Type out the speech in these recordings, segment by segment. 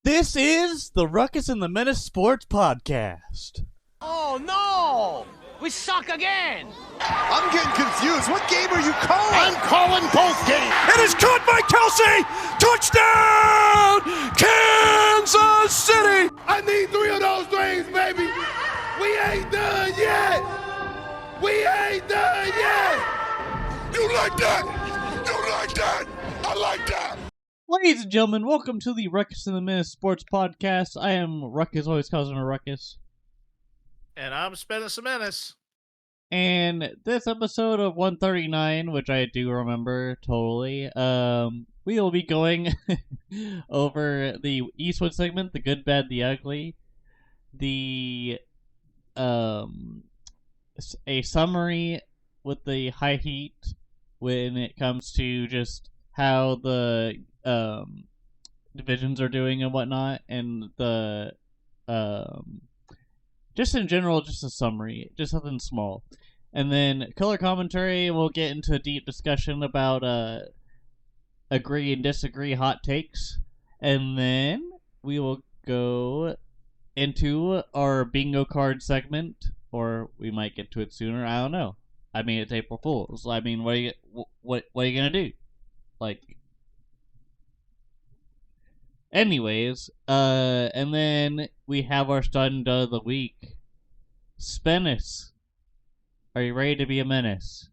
This is the Ruckus and The Menace Sports Podcast. Oh no! We suck again! I'm getting confused. What game are you calling? I'm calling both games. It is caught by Kelsey! Touchdown! Kansas City! I need 3 of those things, baby. We ain't done yet. We ain't done yet. You like that? You like that? I like that. Ladies and gentlemen, welcome to the Ruckus and The Menace Sports Podcast. I am Ruckus, always causing a ruckus. And I'm spinning some menace. And this episode of 139, which I do remember totally, we will be going over the Eastwood segment, the good, bad, the ugly, a summary with the high heat when it comes to just how the divisions are doing and whatnot, and the just in general, just a summary, just something small. And then color commentary, we'll get into a deep discussion about agree and disagree hot takes. And then we will go into our bingo card segment, or we might get to it sooner, I don't know. I mean, it's April Fool's. I mean, what are you gonna do? Like, anyways, and then we have our stud and dud of the week. Spennis, are you ready to be a menace?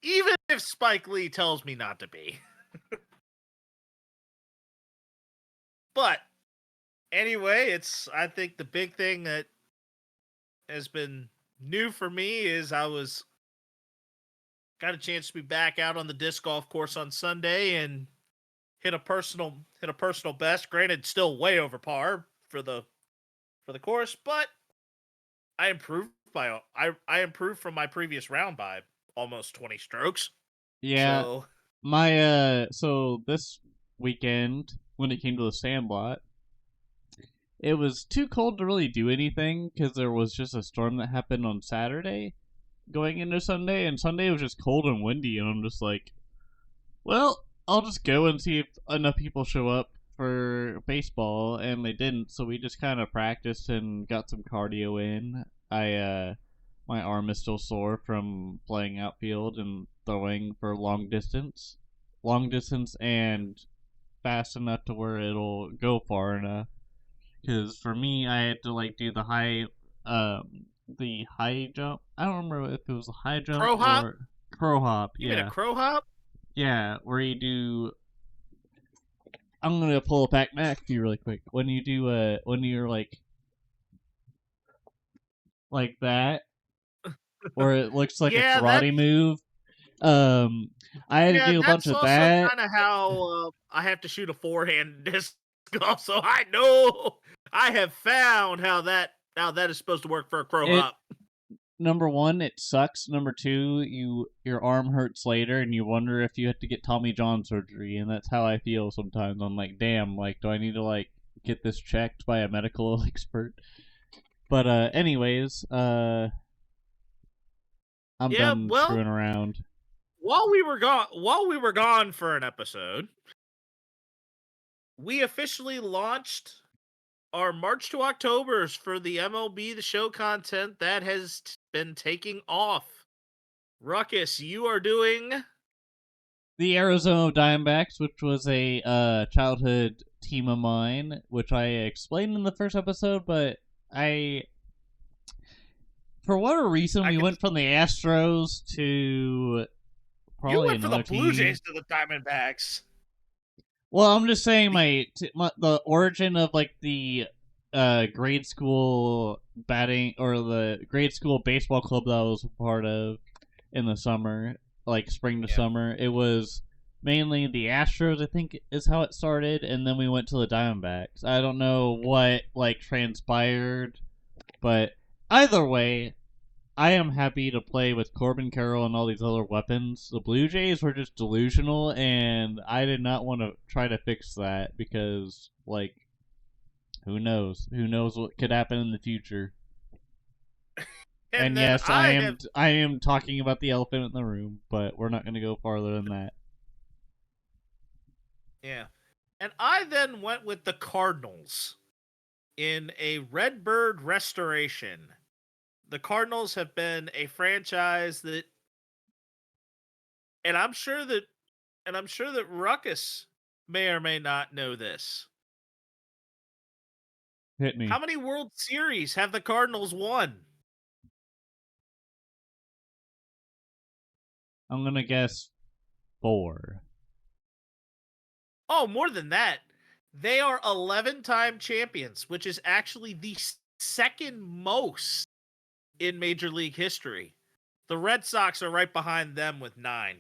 Even if Spike Lee tells me not to be. But, anyway, I think the big thing that has been new for me is got a chance to be back out on the disc golf course on Sunday and hit a personal best. Granted, still way over par for the course, but I improved I improved from my previous round by almost 20 strokes. Yeah. So this weekend when it came to the Sandlot, it was too cold to really do anything because there was just a storm that happened on Saturday going into Sunday, and Sunday was just cold and windy, and I'm just like, well, I'll just go and see if enough people show up for baseball, and they didn't, so we just kind of practiced and got some cardio in. My arm is still sore from playing outfield and throwing for long distance and fast enough to where it'll go far enough. Because for me, I had to do the high jump. I don't remember if it was a high jump Crow hop? or crow hop. You mean a crow hop? Yeah, where you do. I'm gonna pull it back to you really quick. When you do when you're like that, or it looks like a karate move. I had to do a bunch of that. That's kind of how I have to shoot a forehand disc golf. So I know I have found how that is supposed to work for a crow hop. Number one, it sucks. Number two, your arm hurts later, and you wonder if you have to get Tommy John surgery. And that's how I feel sometimes. I'm like, damn, do I need to get this checked by a medical expert? But anyways, I'm done screwing around. While we were gone for an episode, we officially launched our March to Octobers for the MLB The Show content that has been taking off. Ruckus, you are doing the Arizona Diamondbacks, which was a childhood team of mine, which I explained in the first episode, but for whatever reason, we went from the Astros to probably you went from the Blue team. Jays to the Diamondbacks. Well, I'm just saying the origin of the grade school batting or the grade school baseball club that I was a part of in the summer, spring to summer. It was mainly the Astros, I think, is how it started, and then we went to the Diamondbacks. I don't know what transpired, but either way, I am happy to play with Corbin Carroll and all these other weapons. The Blue Jays were just delusional, and I did not want to try to fix that because, who knows? Who knows what could happen in the future? And yes, I am talking about the elephant in the room, but we're not going to go farther than that. Yeah. And I then went with the Cardinals in a Redbird restoration. The Cardinals have been a franchise that, and I'm sure that Ruckus may or may not know this. Hit me. How many World Series have the Cardinals won? I'm gonna guess 4. Oh, more than that. They are 11-time champions, which is actually the second most in Major League history. The Red Sox are right behind them with 9.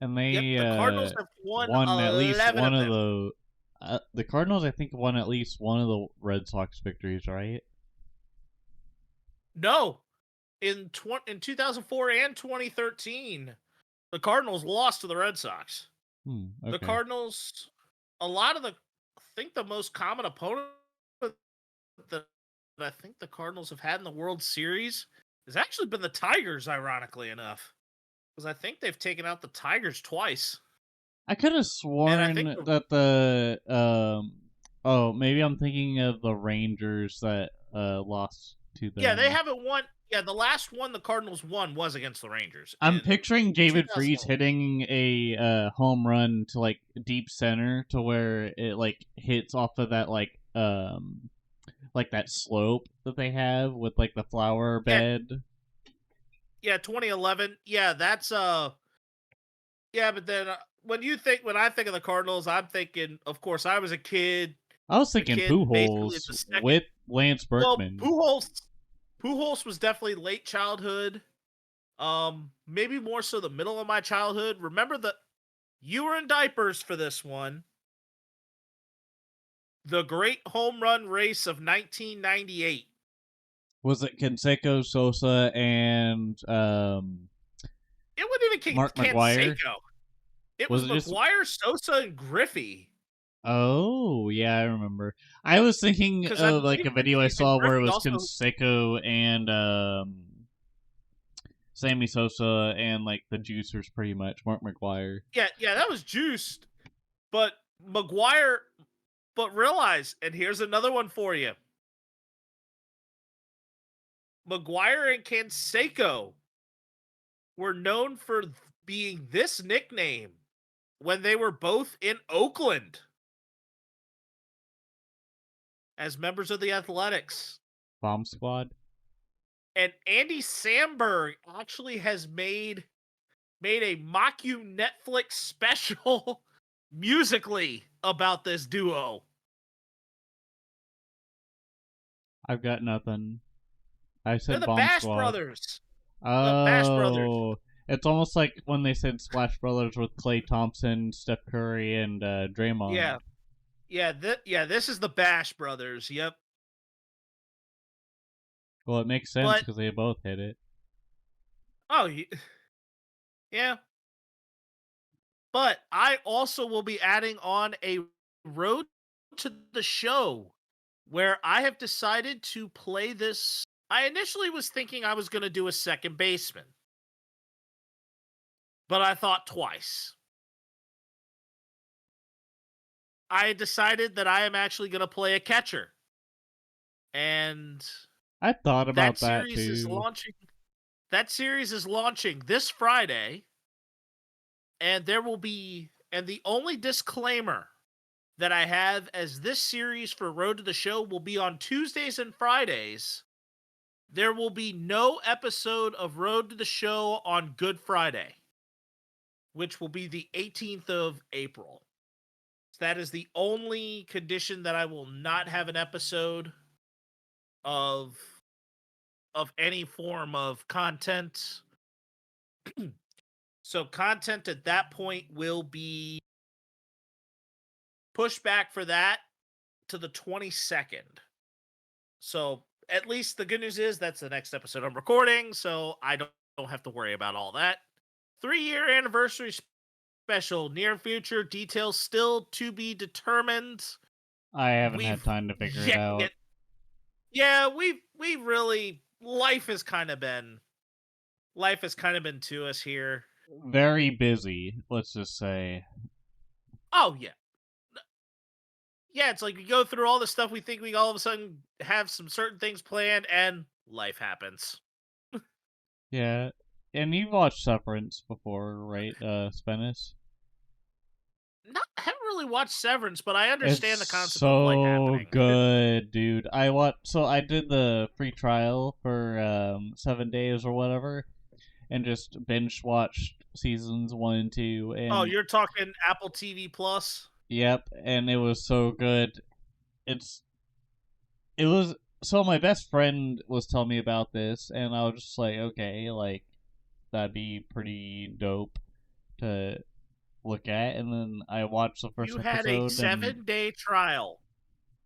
And they Yep, the Cardinals have won won at least 11 one of of them. the Cardinals. I think won at least one of the Red Sox victories, right? No, in 2004 and 2013, the Cardinals lost to the Red Sox. Okay. The Cardinals, I think the most common opponent that I think the Cardinals have had in the World Series has actually been the Tigers, ironically enough. Because I think they've taken out the Tigers twice. I could have And I sworn think that the oh, maybe I'm thinking of the Rangers that lost to them. yeah, they haven't won. Yeah, the last one the Cardinals won was against the Rangers. I'm in picturing David 2001. Freese hitting a home run to like deep center to where it like hits off of that like that slope that they have with like the flower bed. Yeah, 2011. Yeah, that's yeah, but then when I think of the Cardinals, I'm thinking, of course, I was a kid. I was A thinking kid basically at Pujols the second. with Lance Well, Berkman. Pujols was definitely late childhood. Maybe more so the middle of my childhood. Remember you were in diapers for this one. The great home run race of 1998. Was it Canseco, Sosa, and It wasn't even Mark McGwire? Canseco. It Was was it just- McGwire, Sosa, and Griffey. Oh, yeah, I remember. I was thinking 'Cause I of like a believe video I Griffey saw where it was also- Canseco and Sammy Sosa and like the Juicers, pretty much. Mark McGwire. Yeah, that was juiced. But McGwire, but realize, and here's another one for you. McGwire and Canseco were known for being this nickname when they were both in Oakland as members of the Athletics. Bomb Squad. And Andy Samberg actually has made a Netflix special musically about this duo. I've got nothing. I said They're the Bomb Bash Squad. Brothers. Oh, Bash Brothers. It's almost like when they said Splash Brothers with Klay Thompson, Steph Curry, and Draymond. This is the Bash Brothers. Yep. Well, it makes sense because they both hit it. Oh, yeah. But I also will be adding on a road to the show where I have decided to play this. I initially was thinking I was going to do a second baseman, but I thought twice. I decided that I am actually going to play a catcher. And I thought about that series too. is launching. That series is launching this Friday. And the only disclaimer that I have as this series for Road to the Show will be on Tuesdays and Fridays. There will be no episode of Road to the Show on Good Friday, which will be the 18th of April. So that is the only condition that I will not have an episode of any form of content. So content at that point will be pushed back for that to the 22nd. So at least the good news is that's the next episode I'm recording, so I don't have to worry about all that. 3-year anniversary special, near future, details still to be determined. I haven't had time to figure it out. Yeah, we really, life has kind of been to us here. Very busy, let's just say. Oh yeah. Yeah, it's like we go through all the stuff we think we all of a sudden have some certain things planned and life happens. Yeah. And you've watched Severance before, right, Spenice? Haven't really watched Severance, but I It's understand the concept of life so happening. good, dude. I did the free trial for 7 days or whatever, and just binge watched seasons 1 and 2, Oh, and you're talking Apple TV Plus? yep, and it was so good. It's it was so my best friend was telling me about this, and I was just like, okay, like that'd be pretty dope to look at, and then I watched the first You had a episode, and 7-day trial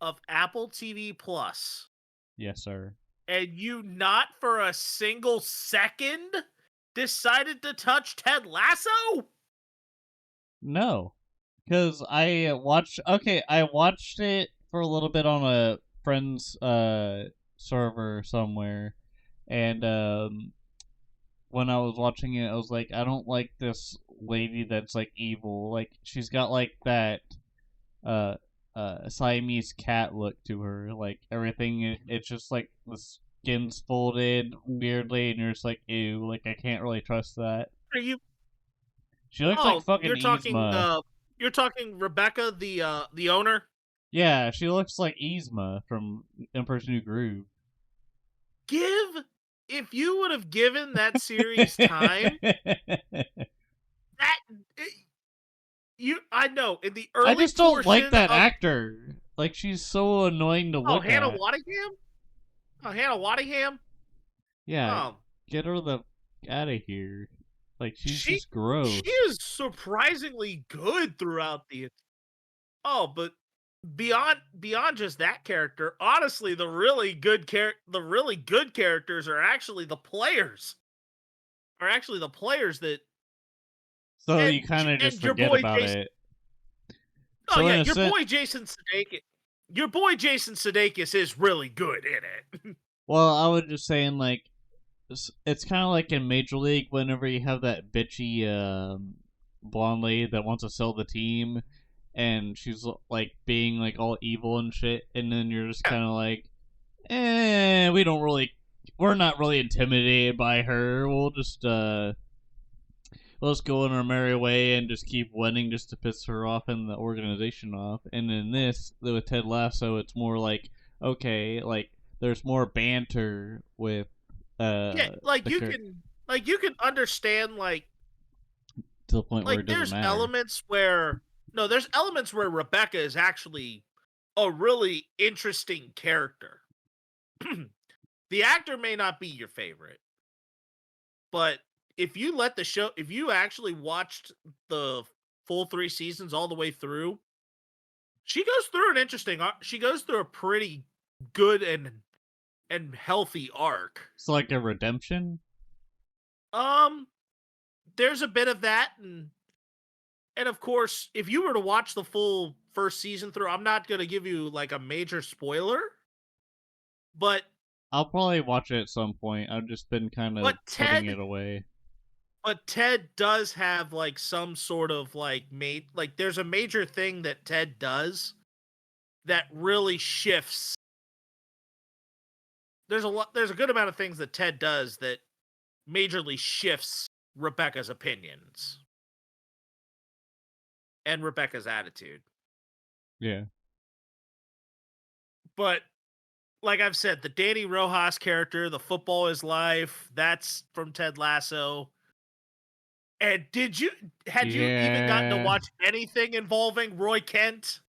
of Apple TV Plus, yes, sir. and you not for a single second decided to touch Ted Lasso? No, because I watched. Okay, I watched it for a little bit on a friend's server somewhere, and when I was watching it, I was like, I don't like this lady that's like evil. Like she's got like that uh Siamese cat look to her. Like everything, it's just like the skin's folded weirdly, and you're just like, ew. Like I can't really trust that. Are you She looks like Oh, fucking Yzma. you're talking Rebecca, the owner? Yeah, she looks like Yzma from Emperor's New Groove. If you would have given that series time, that I know in the early I just don't like portion that of actor. Like she's so annoying to look Hannah at. Waddingham? Oh, Hannah Waddingham? Yeah, Um, get her the out of here. Like she's she just gross. she is surprisingly good throughout the but beyond just that character, honestly, the really good characters are actually the players. Are actually the players that So you kind of just and your forget boy about Jason. it. Oh So yeah, in a your sense, boy Jason Sudeikis. Your boy Jason Sudeikis is really good in it. well, I was just saying like it's kind of like in Major League whenever you have that bitchy blonde lady that wants to sell the team, and she's like being like all evil and shit, and then you're just kind of like, we're not really intimidated by her. We'll just go on our merry way and just keep winning just to piss her off and the organization off. And in this, with Ted Lasso, it's more like, okay, like there's more banter with Yeah, you can understand to the point where it doesn't there's matter. there's elements where Rebecca is actually a really interesting character. The actor may not be your favorite, but if you actually watched the full 3 seasons all the way through, she goes through a pretty good and healthy arc. It's like a redemption. There's a bit of that, and of course, if you were to watch the full first season through, I'm not going to give you like a major spoiler, but I'll probably watch it at some point. I've just been kind of putting it away. But Ted does have like some sort of there's a major thing that Ted does that really shifts. There's a good amount of things that Ted does that majorly shifts Rebecca's opinions and Rebecca's attitude. Yeah. But like I've said, the Danny Rojas character, the football is life, that's from Ted Lasso. And had you even gotten to watch anything involving Roy Kent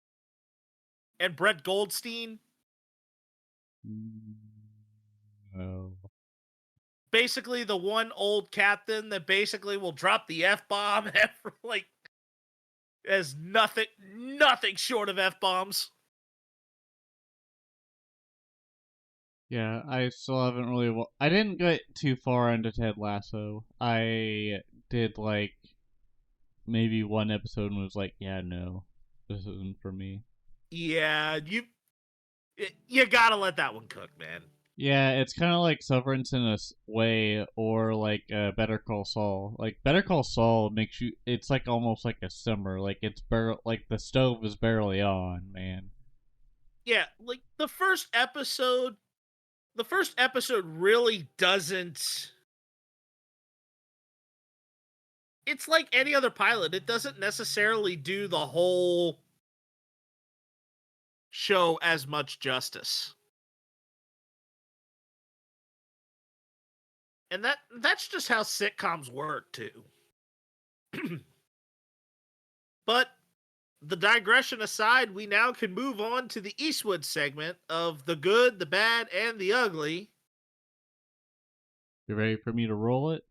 and Brett Goldstein? No. Basically the one old captain that basically will drop the F-bomb as nothing short of F-bombs. Yeah, I still haven't really. I didn't get too far into Ted Lasso. I did like maybe one episode and was like, yeah, no, this isn't for me. Yeah, you gotta let that one cook, man. Yeah, it's kind of like Severance in a way, or like Better Call Saul. Like Better Call Saul makes you. It's like almost like a simmer. Like like the stove is barely on, man. Yeah, like the first episode really doesn't. It's like any other pilot. It doesn't necessarily do the whole show as much justice. And that's just how sitcoms work too. But the digression aside, we now can move on to the Eastwood segment of the good, the bad, and the ugly. You ready for me to roll it?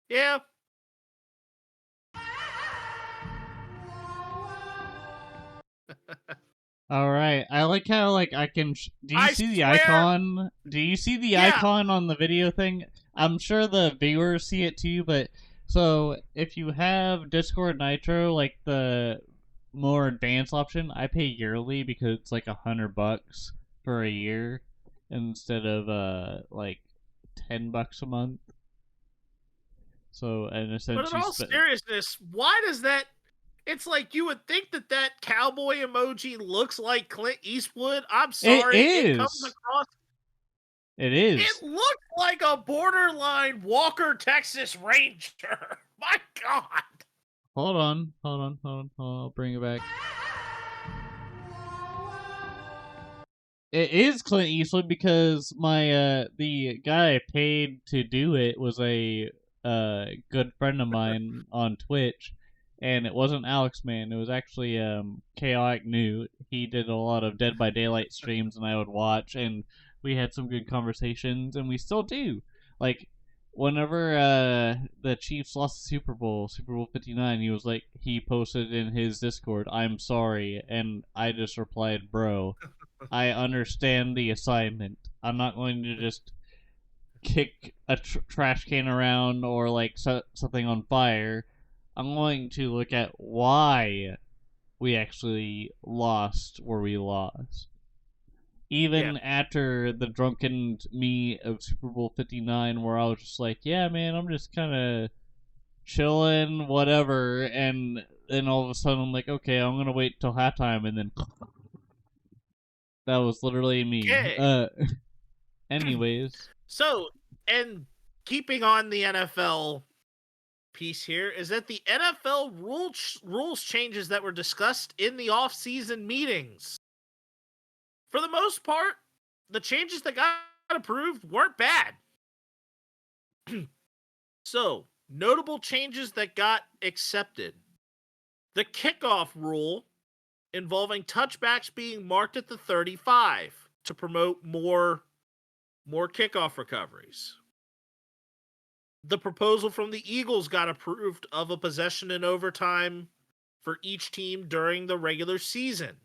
Yeah. All right. I like how like I can. Do you I see the swear. icon? Do you see the icon on the video thing? I'm sure the viewers see it too. But so if you have Discord Nitro, like the more advanced option, I pay yearly because it's like $100 for a year instead of like $10 a month. So in a But sense, in you all spend. seriousness, why does that? It's like you would think that cowboy emoji looks like Clint Eastwood. I'm It sorry, it comes is. across. It is. It looks like a borderline Walker, Texas Ranger. My God. Hold on. I'll bring it back. It is Clint Eastwood because my the guy I paid to do it was a good friend of mine on Twitch, and it wasn't Alex Man. It was actually Chaotic Newt. He did a lot of Dead by Daylight streams, and I would watch, and we had some good conversations, and we still do. Like whenever the Chiefs lost the Super Bowl 59, he posted in his Discord, "I'm sorry," and I just replied, "Bro, I understand the assignment. I'm not going to just kick a trash can around or like set something on fire. I'm going to look at why we actually lost where we lost." Yeah. Even after the drunken me of Super Bowl 59, where I was just like, yeah, man, I'm just kind of chilling, whatever. And then all of a sudden, I'm like, okay, I'm going to wait till halftime. And then that was literally me. Okay. Anyways. So, and keeping on the NFL piece here is that the NFL rules changes that were discussed in the off-season meetings, for the most part, the changes that got approved weren't bad. So, notable changes that got accepted. The kickoff rule involving touchbacks being marked at the 35 to promote more kickoff recoveries. The proposal from the Eagles got approved of a possession in overtime for each team during the regular season.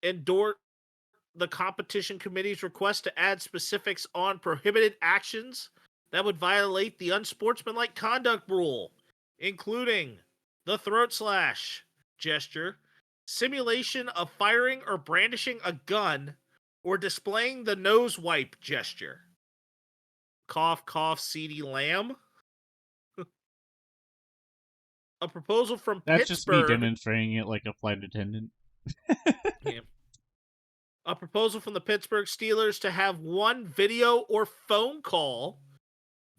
The competition committee's request to add specifics on prohibited actions that would violate the unsportsmanlike conduct rule, including the throat slash gesture, simulation of firing or brandishing a gun, or displaying the nose wipe gesture. Cough, cough, CeeDee Lamb. A proposal from That's just me Pittsburgh. demonstrating it like a flight attendant. Yeah. A proposal from the Pittsburgh Steelers to have one video or phone call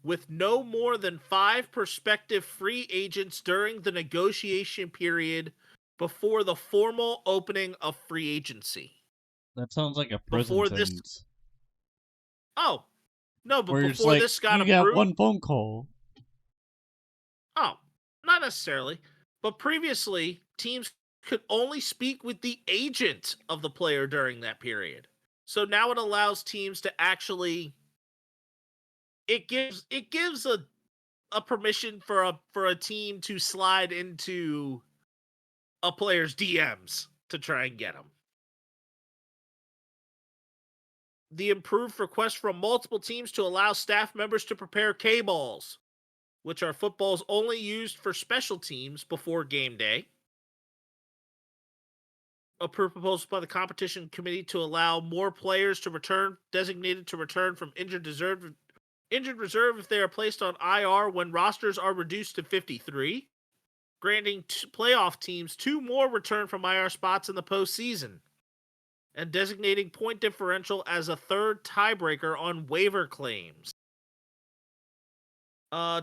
with no more than 5 prospective free agents during the negotiation period before the formal opening of free agency. That sounds like a prison sentence. Oh, no, but where before this got approved, you got one phone call. Oh, not necessarily. But previously, teams could only speak with the agent of the player during that period. So now it allows teams to actually it gives a permission for a team to slide into a player's DMs to try and get them. The improved request from multiple teams to allow staff members to prepare K-balls, which are footballs only used for special teams before game day. approved proposals by the competition committee to allow more players to return, designated to return from injured reserve if they are placed on IR when rosters are reduced to 53, granting playoff teams 2 more return from IR spots in the postseason, and designating point differential as a third tiebreaker on waiver claims.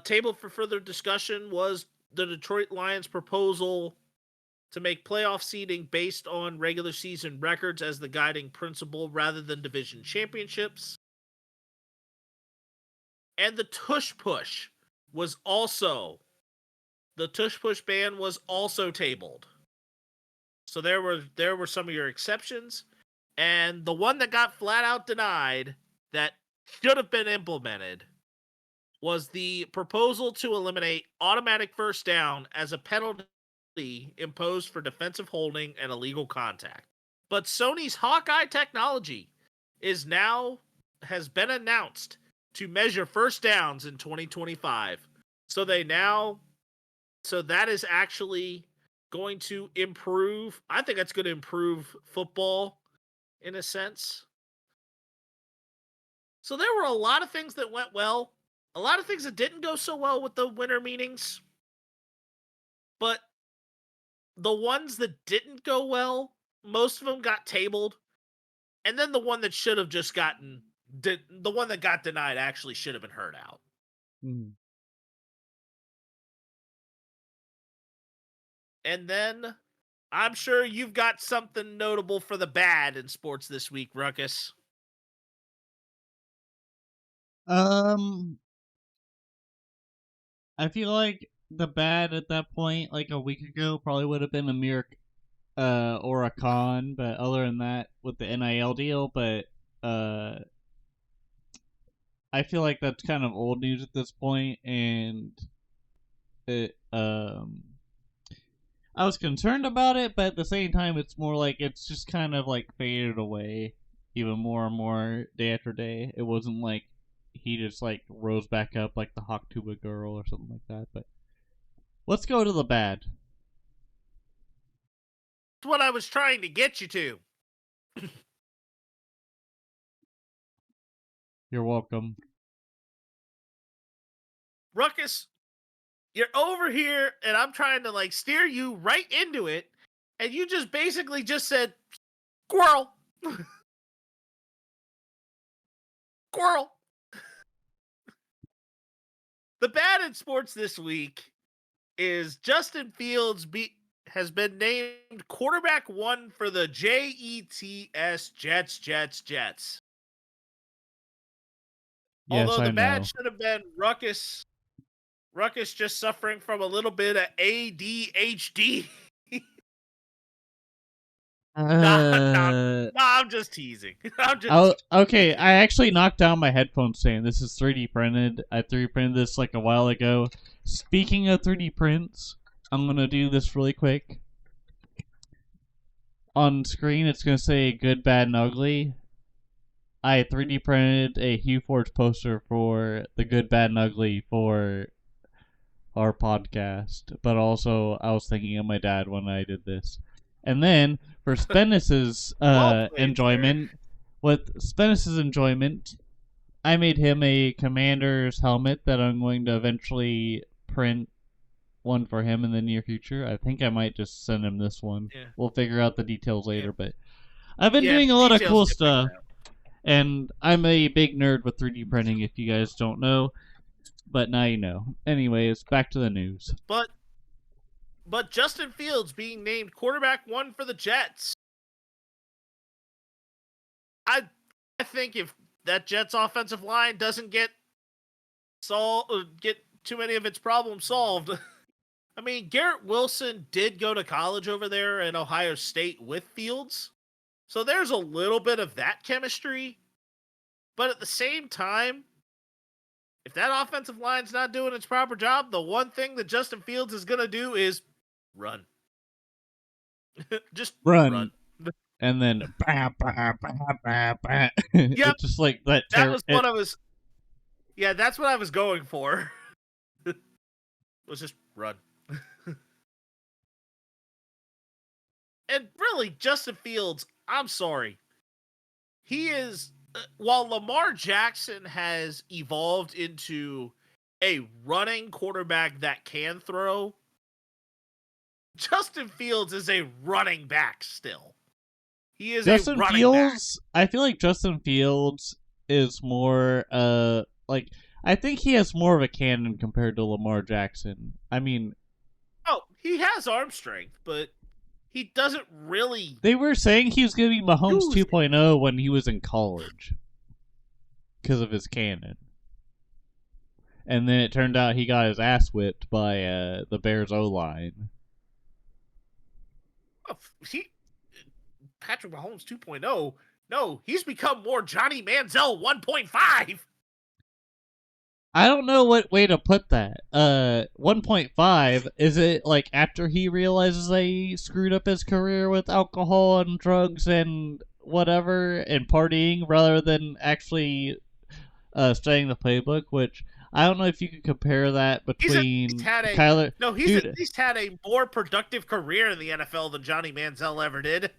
Tabled for further discussion was the Detroit Lions' proposal to make playoff seeding based on regular season records as the guiding principle rather than division championships. And the tush push ban was also tabled. So there were some of your exceptions, and the one that got flat out denied that should have been implemented was the proposal to eliminate automatic first down as a penalty imposed for defensive holding and illegal contact. But Sony's Hawkeye technology has been announced to measure first downs in 2025. So that is actually going to improve. I think that's going to improve football in a sense. So there were a lot of things that went well, a lot of things that didn't go so well with the winter meetings. But the ones that didn't go well, most of them got tabled. And then the one that should have just the one that got denied actually should have been heard out. Mm-hmm. And then I'm sure you've got something notable for the bad in sports this week, Ruckus. I feel like the bad at that point, like a week ago, probably would have been Amir or a con, but other than that, with the NIL deal, but I feel like that's kind of old news at this point, and I was concerned about it, but at the same time, it's more like it's just kind of like faded away even more and more day after day. It wasn't like he just like rose back up like the Hawk Tuba girl or something like that. But let's go to the bad. That's what I was trying to get you to. You're welcome. Ruckus, you're over here and I'm trying to like steer you right into it, and you just basically just said squirrel. Squirrel. The bad in sports this week is Justin Fields has been named quarterback 1 for the Jets. Yes, Although the I bad know. should have been Ruckus just suffering from a little bit of ADHD. Nah, I'm just teasing. Okay, I actually knocked down my headphone stand. This is 3D printed. I 3D printed this like a while ago. Speaking of 3D prints, I'm going to do this really quick. On screen, it's going to say good, bad, and ugly. I 3D printed a Hugh Forge poster for the good, bad, and ugly for our podcast. But also, I was thinking of my dad when I did this. And then, for Spennis's enjoyment, I made him a Commander's helmet that I'm going to eventually print one for him in the near future. I think I might just send him this one. Yeah. We'll figure out the details later, but I've been doing a lot of cool stuff. And I'm a big nerd with 3D printing, if you guys don't know. But now you know. Anyways, back to the news. But Justin Fields being named quarterback 1 for the Jets. I think if that Jets offensive line doesn't get too many of its problems solved. I mean, Garrett Wilson did go to college over there at Ohio State with Fields. So there's a little bit of that chemistry. But at the same time, if that offensive line's not doing its proper job, the one thing that Justin Fields is going to do is run. Just run. And then bah, bah, bah, bah, bah. Yep. It's just like that. That's what I was going for. Was just run. and really, Justin Fields, I'm sorry. He is, while Lamar Jackson has evolved into a running quarterback that can throw, Justin Fields is a running back still. He is a running Fields, back. I feel like Justin Fields is more, I think he has more of a cannon compared to Lamar Jackson. I mean... Oh, he has arm strength, but he doesn't really... They were saying he was going to be Mahomes 2.0 when he was in college. Because of his cannon. And then it turned out he got his ass whipped by the Bears O-line. Oh, Patrick Mahomes 2.0? No, he's become more Johnny Manziel 1.5. I don't know what way to put that. 1.5, is it like after he realizes that he screwed up his career with alcohol and drugs and whatever and partying rather than actually studying the playbook, which I don't know if you could compare that between Kyler. No, he's at least had a more productive career in the NFL than Johnny Manziel ever did.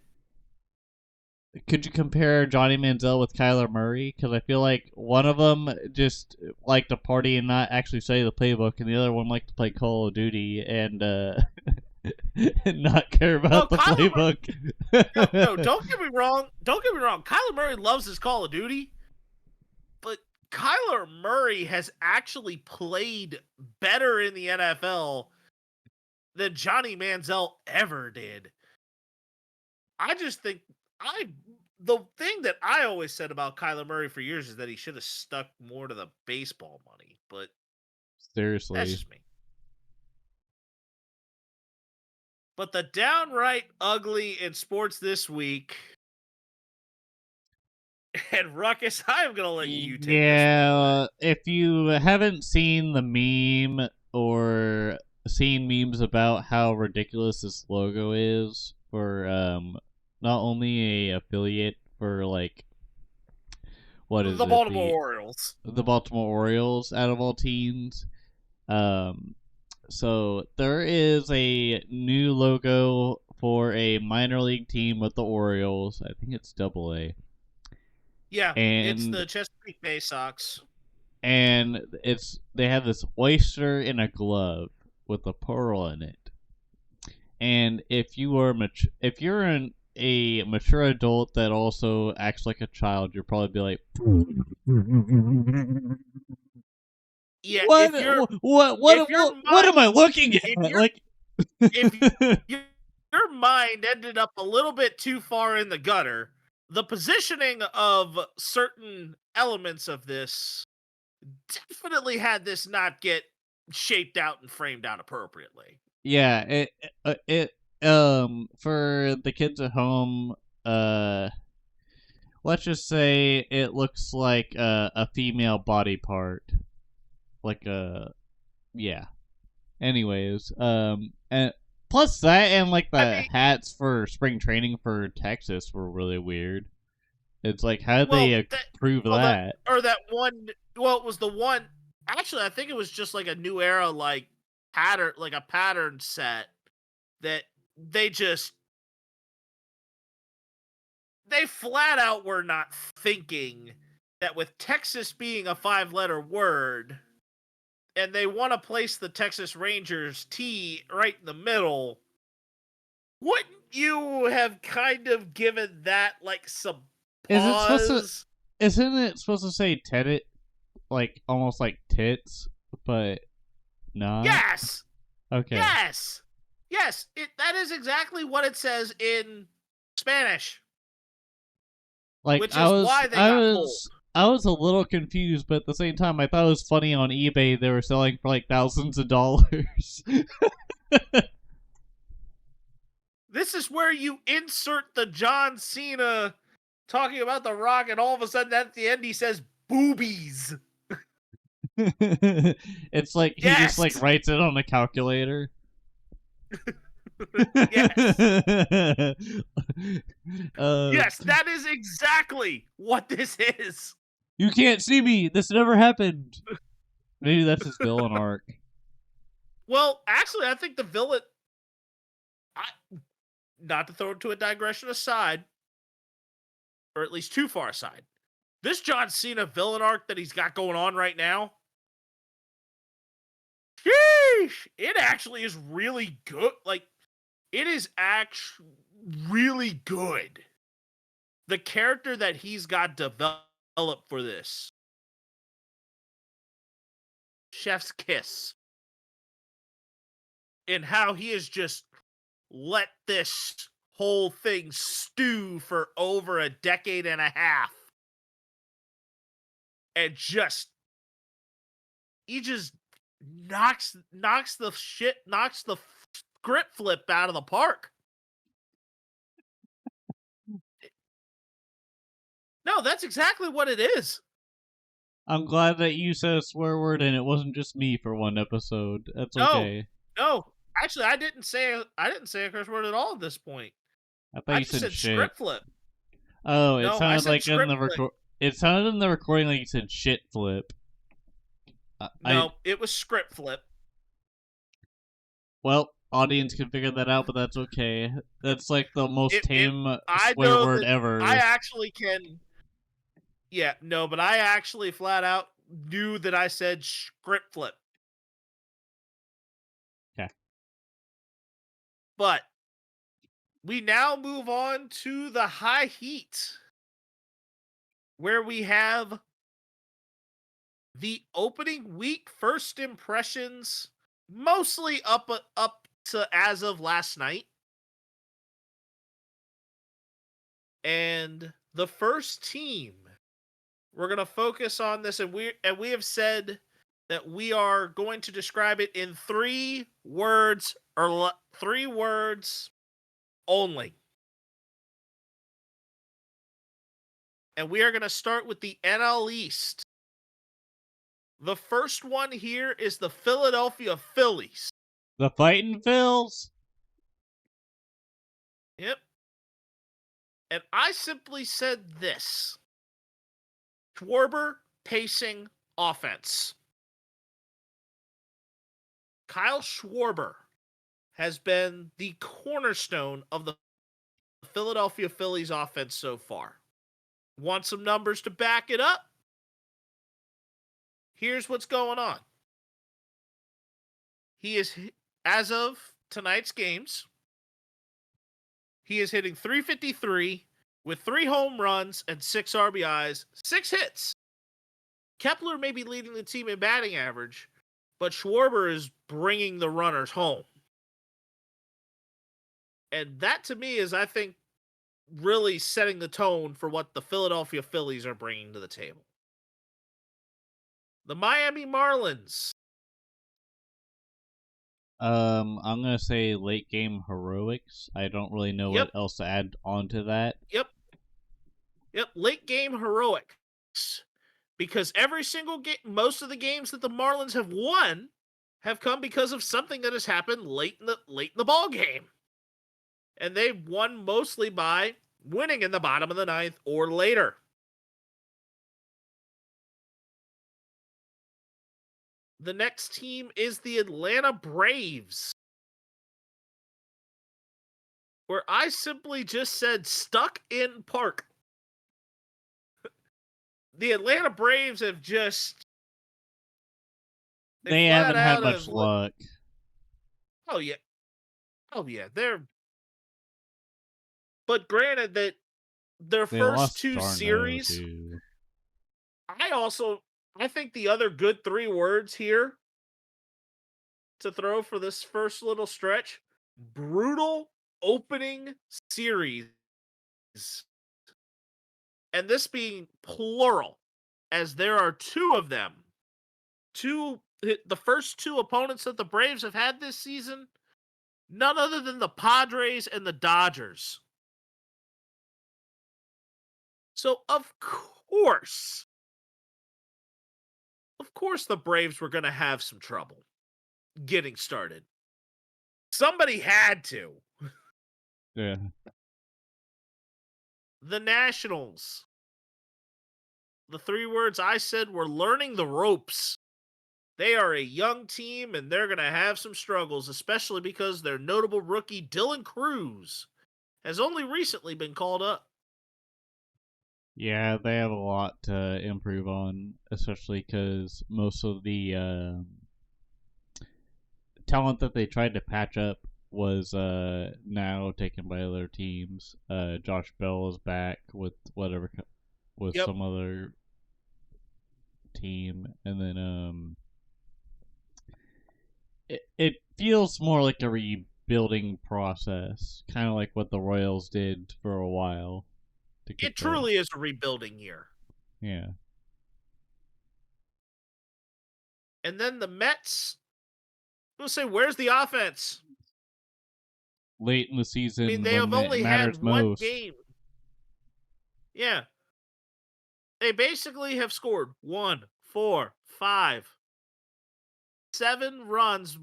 Could you compare Johnny Manziel with Kyler Murray? Because I feel like one of them just liked to party and not actually study the playbook, and the other one liked to play Call of Duty and not care about the playbook. No, don't get me wrong. Don't get me wrong. Kyler Murray loves his Call of Duty, but Kyler Murray has actually played better in the NFL than Johnny Manziel ever did. I just think the thing that I always said about Kyler Murray for years is that he should have stuck more to the baseball money, but seriously, that's just me. But the downright ugly in sports this week, and Ruckus, I'm gonna let you take this. If you haven't seen the meme or seen memes about how ridiculous this logo is for not only a affiliate for like what is the Baltimore Orioles. The Baltimore Orioles out of all teams. So there is a new logo for a minor league team with the Orioles. I think it's AA. Yeah, it's the Chesapeake Bay Sox. And they have this oyster in a glove with a pearl in it. And if you're a mature adult that also acts like a child, you'll probably be like, yeah. What am I looking at? Like, if your mind ended up a little bit too far in the gutter, the positioning of certain elements of this definitely had this not get shaped out and framed out appropriately. Yeah, for the kids at home, let's just say it looks like a female body part. Like yeah. Anyways, and plus that and like the hats for spring training for Texas were really weird. It's like, how did they prove that? It was the one, actually, I think it was just like a new era, like a pattern set that they flat out were not thinking that with Texas being a 5-letter word, and they want to place the Texas Rangers T right in the middle, wouldn't you have kind of given that like some pause? Isn't it supposed to say tenet, like almost like tits, but not? Yes. Okay. Yes. That is exactly what it says in Spanish. Like, which is why they got pulled. I was a little confused, but at the same time, I thought it was funny on eBay they were selling for like thousands of dollars. This is where you insert the John Cena talking about The Rock, and all of a sudden at the end he says boobies. It's like he just like writes it on a calculator. Yes. Yes, that is exactly what this is. You can't see me. This never happened. Maybe that's his villain arc. Well, actually, I think the villain... not to throw it to a digression aside, or at least too far aside, this John Cena villain arc that he's got going on right now, sheesh, it actually is really good. Like, it is actually really good. The character that he's got developed for this, chef's kiss, and how he has just let this whole thing stew for over a decade and a half. And he just knocks the script flip out of the park. No, that's exactly what it is. I'm glad that you said a swear word and it wasn't just me for one episode. That's okay. No. Actually, I didn't say a curse word at all at this point. I thought you just said shit. script flip. Oh, it sounded like in the it sounded in the recording like you said shit flip. No, it was script flip. Well, audience can figure that out, but that's okay. That's like the most tame swear word ever. I actually can. Yeah, no, but I actually flat out knew that I said script flip. Okay. But we now move on to the high heat, where we have the opening week first impressions, mostly up to as of last night. And the first team, we're going to focus on this, and we have said that we are going to describe it in 3 words or 3 words only. And we are going to start with the NL East. The first one here is the Philadelphia Phillies. The Fightin' Phils. Yep. And I simply said this: Schwarber pacing offense. Kyle Schwarber has been the cornerstone of the Philadelphia Phillies offense so far. Want some numbers to back it up? Here's what's going on. He is, as of tonight's games, he is hitting .353 with 3 home runs and 6 RBIs, 6 hits. Kepler may be leading the team in batting average, but Schwarber is bringing the runners home. And that, to me, is, I think, really setting the tone for what the Philadelphia Phillies are bringing to the table. The Miami Marlins. I'm gonna say late game heroics. I don't really know what else to add on to that. Yep, late game heroics. Because every single game, most of the games that the Marlins have won have come because of something that has happened late in the ball game. And they've won mostly by winning in the bottom of the 9th or later. The next team is the Atlanta Braves, where I simply just said stuck in park. The Atlanta Braves have just... They haven't had much luck. Oh, yeah. They're... But granted that their first 2 series... I think the other good 3 words here to throw for this first little stretch: brutal opening series. And this being plural, as there are 2 of them. The first 2 opponents that the Braves have had this season, none other than the Padres and the Dodgers. So, of course, the Braves were going to have some trouble getting started. Somebody had to. Yeah. The Nationals. The 3 words I said were learning the ropes. They are a young team, and they're going to have some struggles, especially because their notable rookie, Dylan Cruz, has only recently been called up. Yeah, they have a lot to improve on, especially because most of the talent that they tried to patch up was now taken by other teams. Josh Bell is back with with Yep. some other team, and then it feels more like a rebuilding process, kind of like what the Royals did for a while to get It truly is a rebuilding year. Yeah. And then the Mets, we'll say, where's the offense? Late in the season I mean, they when have it only matters had one most. game. Yeah. They basically have scored 1, 4, 5, 7 runs,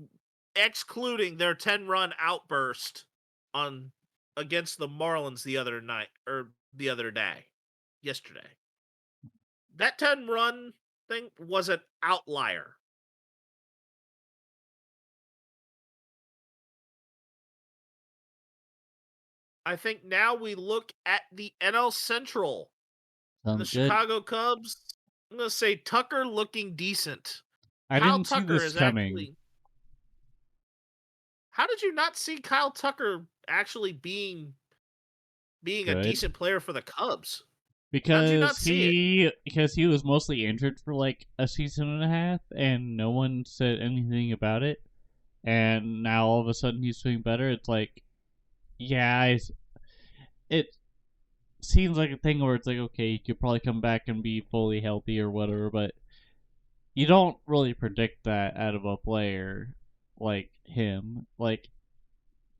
excluding their 10-run outburst on against the Marlins the other night or the other day, yesterday. That 10-run thing was an outlier. I think now we look at the NL Central. And the Sounds good. Chicago Cubs, I'm going to say Tucker looking decent. I Kyle didn't see Tucker this is coming. actually. How did you not see Kyle Tucker actually being a Good. decent player for the Cubs? How did you not Because see it? he was mostly injured for like a season and a half and no one said anything about it. And now all of a sudden he's doing better. It's like yeah, it seems like a thing where it's like, okay, he could probably come back and be fully healthy or whatever, but you don't really predict that out of a player like him. Like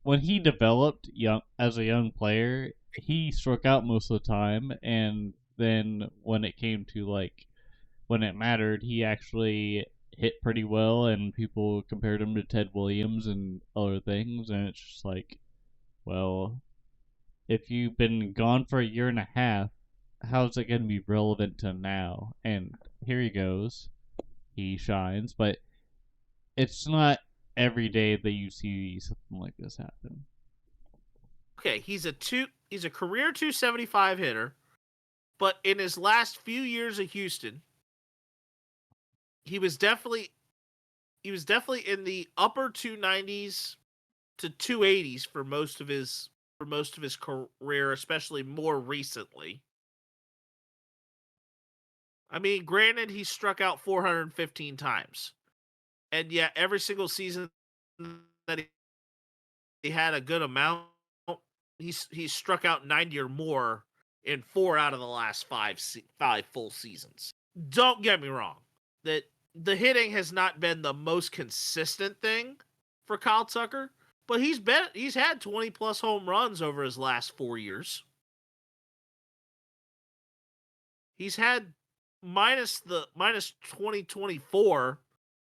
when he developed young as a young player, he struck out most of the time, and then when it came to like when it mattered, he actually hit pretty well, and people compared him to Ted Williams and other things, and it's just like, well, if you've been gone for a year and a half, how's it going to be relevant to now? And here he goes. He shines, but it's not every day that you see something like this happen. Okay, he's a career 275 hitter, but in his last few years of Houston, he was definitely in the upper 290s to 280s for most of his career, especially more recently. I mean, granted, he struck out 415 times, and yet every single season that he had a good amount, he struck out 90 or more in 4 out of the last 5 full seasons. Don't get me wrong, that the hitting has not been the most consistent thing for Kyle Tucker, but he's had 20 plus home runs over his last 4 years. He's had minus 2024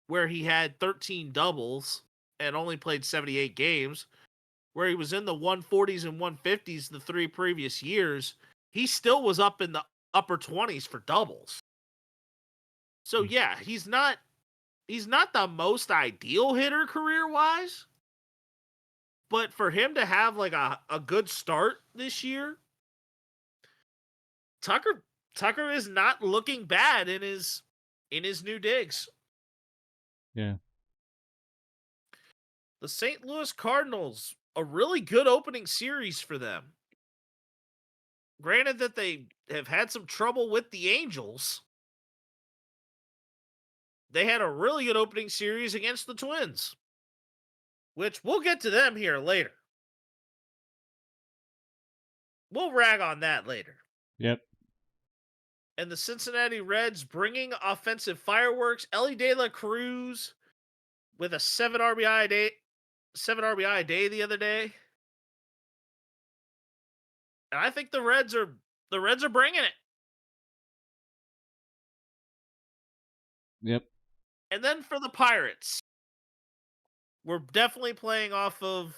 where he had 13 doubles and only played 78 games, where he was in the 140s and 150s the 3 previous years. He still was up in the upper 20s for doubles. So yeah, he's not the most ideal hitter career-wise, but for him to have like a good start this year, Tucker is not looking bad in his new digs. Yeah. The St. Louis Cardinals, a really good opening series for them. Granted that they have had some trouble with the Angels, they had a really good opening series against the Twins, which we'll get to them here later. We'll rag on that later. Yep. And the Cincinnati Reds bringing offensive fireworks. Ellie De La Cruz with a 7 RBI day the other day. And I think the Reds are bringing it. Yep. And then for the Pirates, we're definitely playing off of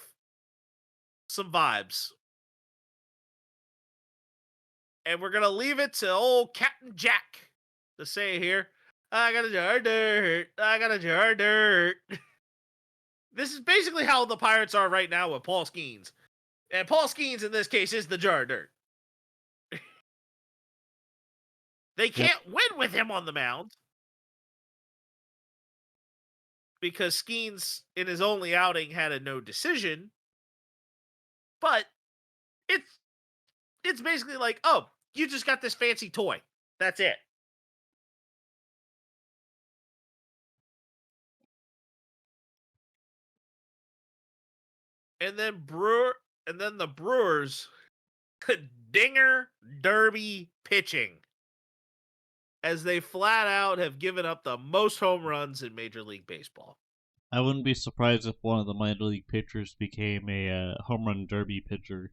some vibes. And we're going to leave it to old Captain Jack to say here, I got a jar of dirt. I got a jar of dirt. This is basically how the Pirates are right now with Paul Skeens. And Paul Skeens in this case is the jar of dirt. They can't win with him on the mound because Skeens in his only outing had a no decision. But it's basically like, oh, you just got this fancy toy. That's it. And then the Brewers dinger derby pitching, as they flat out have given up the most home runs in Major League Baseball. I wouldn't be surprised if one of the minor league pitchers became a home run derby pitcher.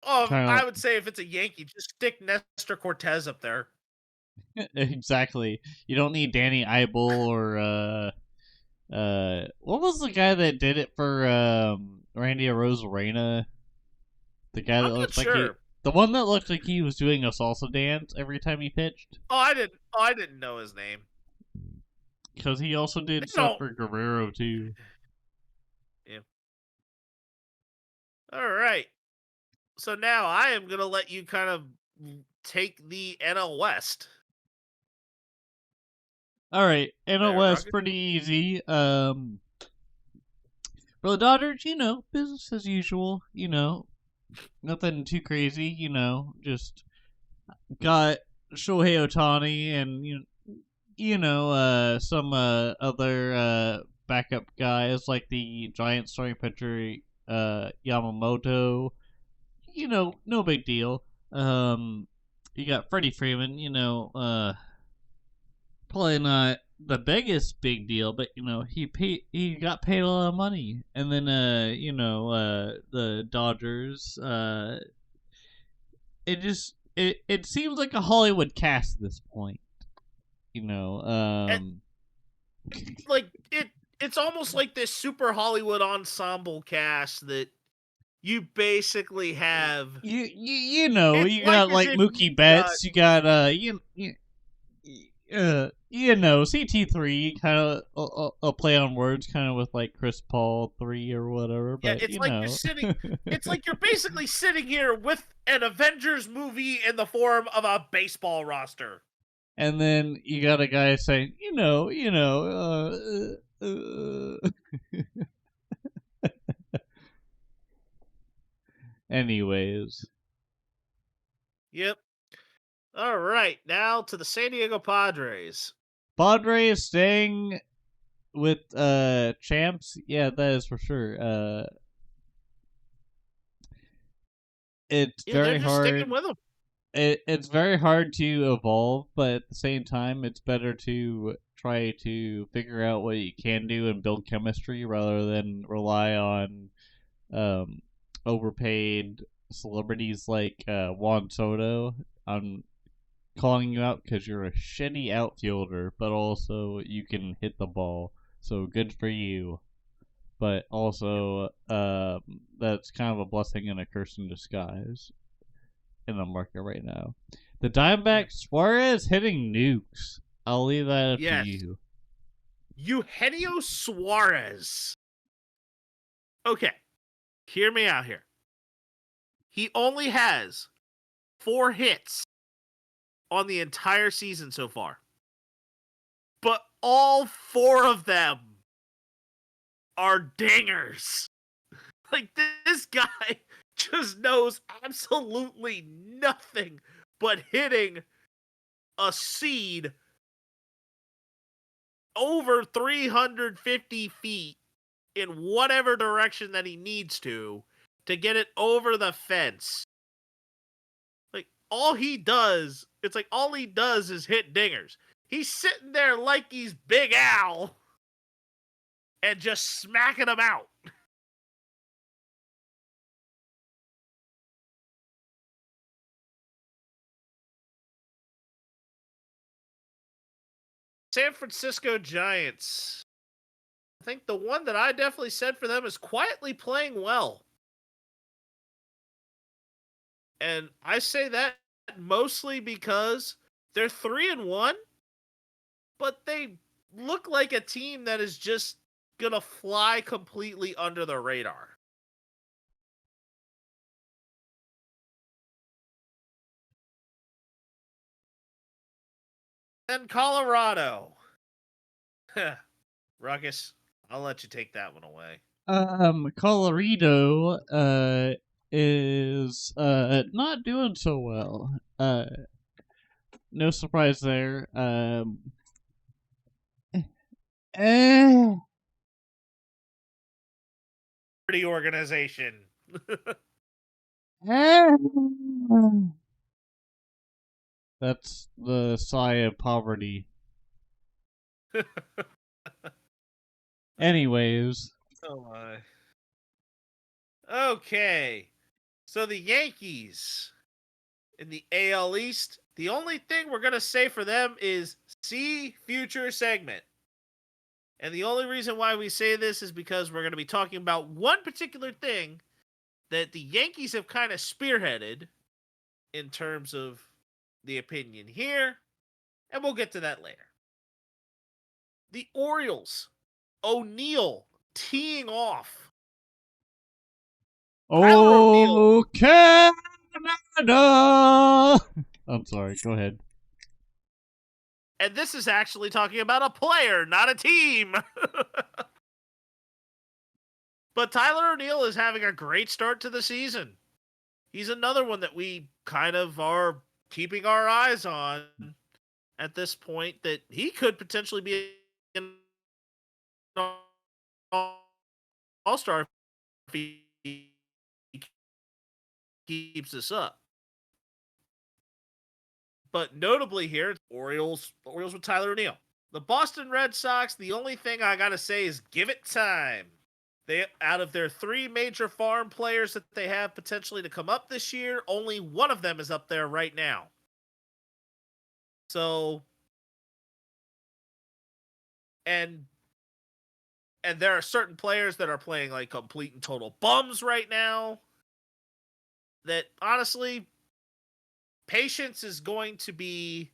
I would say if it's a Yankee, just stick Nestor Cortez up there. Exactly. You don't need Danny Eibel or what was the guy that did it for Randy Arozarena? The guy that looked like the one that looked like he was doing a salsa dance every time he pitched. I didn't know his name. Because he also did stuff for Guerrero too. Yeah. All right. So now I am gonna let you kind of take the NL West. All right, NL West pretty easy. For the Dodgers, business as usual. Nothing too crazy. Just got Shohei Ohtani and some other backup guys like the Giants starting pitcher Yamamoto. No big deal. You got Freddie Freeman. Probably not the biggest big deal, but he got paid a lot of money, and then the Dodgers. It seems like a Hollywood cast at this point. It's almost like this super Hollywood ensemble cast that you basically have. You got like Mookie Betts. You got CT3, kind of a play on words, kind of with like Chris Paul 3 or whatever. But it's like you're sitting. It's like you're basically sitting here with an Avengers movie in the form of a baseball roster. And then you got a guy saying, Anyways. Yep. All right, now to the San Diego Padres. Padres staying with champs? Yeah, that is for sure. It's very hard. Sticking with them. It's very hard to evolve, but at the same time, it's better to try to figure out what you can do and build chemistry rather than rely on overpaid celebrities like Juan Soto. I'm calling you out because you're a shitty outfielder, but also you can hit the ball, so good for you. But also, that's kind of a blessing and a curse in disguise in the market right now. The Diamondbacks, Suarez hitting nukes. I'll leave that up to you. Eugenio Suarez. Okay, hear me out here. He only has 4 hits on the entire season so far. But all 4 of them are dingers. Like, this guy just knows absolutely nothing but hitting a seed over 350 feet in whatever direction that he needs to get it over the fence. Like, all he does is hit dingers. He's sitting there like he's Big Al and just smacking them out. San Francisco Giants. I think the one that I definitely said for them is quietly playing well. And I say that mostly because they're 3-1, but they look like a team that is just gonna fly completely under the radar. Then Colorado. Ruckus, I'll let you take that one away. Colorado is not doing so well. No surprise there. Eh, Pretty organization. eh. That's the sigh of poverty. Anyways, Oh my. Okay. So the Yankees in the AL East, the only thing we're going to say for them is see future segment. And the only reason why we say this is because we're going to be talking about one particular thing that the Yankees have kind of spearheaded in terms of the opinion here. And we'll get to that later. The Orioles, O'Neill teeing off. Tyler O'Neill. oh Canada! I'm sorry. Go ahead. And this is actually talking about a player, not a team. But Tyler O'Neill is having a great start to the season. He's another one that we kind of are keeping our eyes on at this point, that he could potentially be an all-star if he keeps this up. But notably here, Orioles with Tyler O'Neill. The Boston Red Sox, the only thing I got to say is give it time. They, out of their 3 major farm players that they have potentially to come up this year, only one of them is up there right now. So, and there are certain players that are playing like complete and total bums right now that honestly, patience is going to be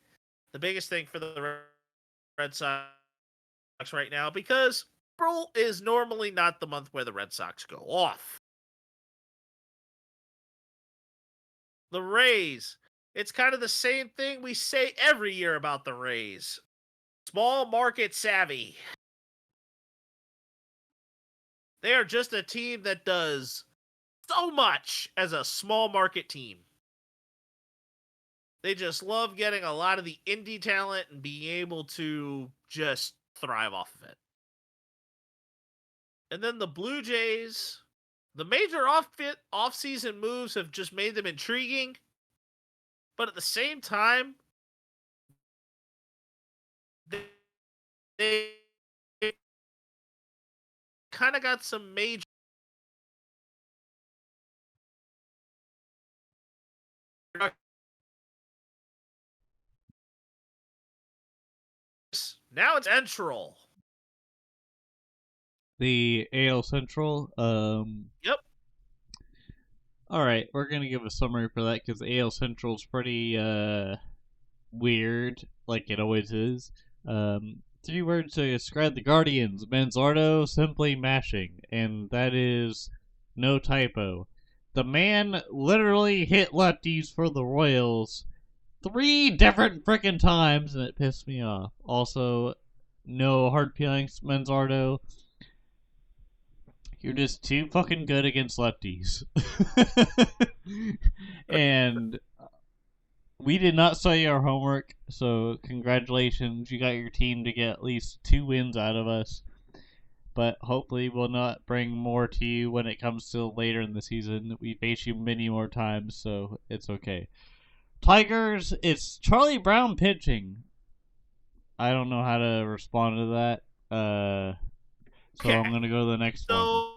the biggest thing for the Red Sox right now, because April is normally not the month where the Red Sox go off. The Rays, it's kind of the same thing we say every year about the Rays. Small market savvy. They are just a team that does so much as a small market team. They just love getting a lot of the indie talent and being able to just thrive off of it. And then the Blue Jays, the major off-season moves have just made them intriguing. But at the same time, they kind of got some major. Now it's Central. The AL Central. Yep. All right, we're gonna give a summary for that because AL Central is pretty weird, like it always is. 3 words to describe the Guardians: Manziel simply mashing, and that is no typo. The man literally hit lefties for the Royals 3 different freaking times, and it pissed me off. Also, no hard feelings, Manziel. You're just too fucking good against lefties. And we did not study our homework, so congratulations. You got your team to get at least 2 wins out of us. But hopefully we'll not bring more to you when it comes to later in the season. We face you many more times, so it's okay. Tigers, it's Charlie Brown pitching. I don't know how to respond to that. So Okay. I'm gonna go to the next one.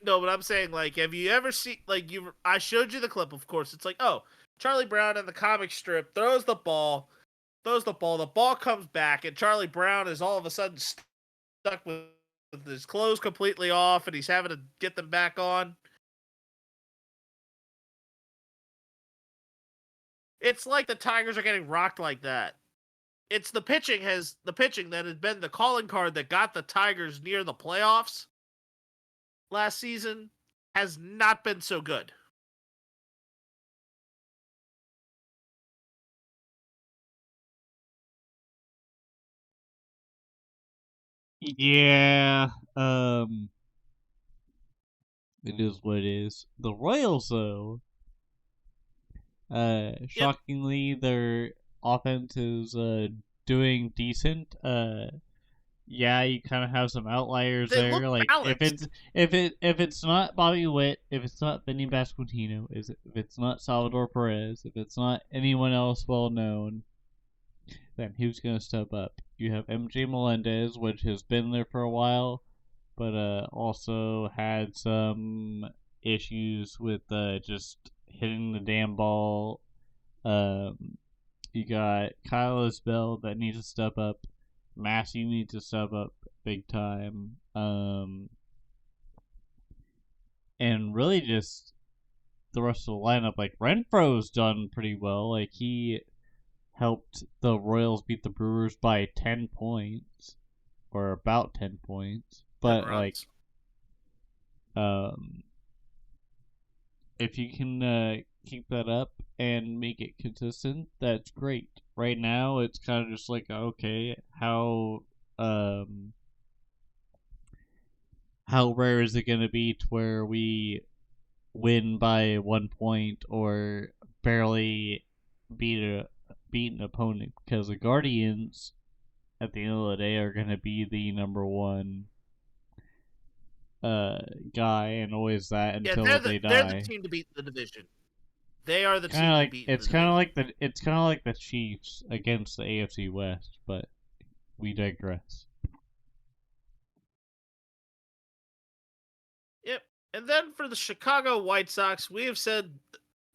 But I'm saying, like, have you ever seen, like, I showed you the clip, of course. It's like, oh, Charlie Brown in the comic strip throws the ball, the ball comes back, and Charlie Brown is all of a sudden stuck with his clothes completely off, and he's having to get them back on. It's like the Tigers are getting rocked like that. it's the pitching that has been the calling card that got the Tigers near the playoffs last season has not been so good. Yeah, it is what it is. The Royals, though, Yep. shockingly, their offense is doing decent. Yeah, you kind of have some outliers They look there. Like balanced. if it's not Bobby Witt, if it's not Benny Pasquantino, if it's not Salvador Perez, if it's not anyone else well known, then who's gonna step up? You have MJ Melendez, which has been there for a while, but also had some issues with just hitting the damn ball. You got Kyle Isbell that needs to step up. Massey needs to step up big time. And really just the rest of the lineup. Like Renfro's done pretty well. Like he helped the Royals beat the Brewers by 10 points, or about 10 points. 10 But like, runs. if you can keep that up and make it consistent, that's great. Right now, it's kind of just like, okay, how rare is it going to be to where we win by 1 point or barely beat an opponent? Because the Guardians, at the end of the day, are going to be the number one guy and always that until they they're the die. team to beat in the division. They are the Kind team of to like beat in the it's kind of division. like it's kind of like the Chiefs against the AFC West, but we digress. Yep. And then for the Chicago White Sox, we have said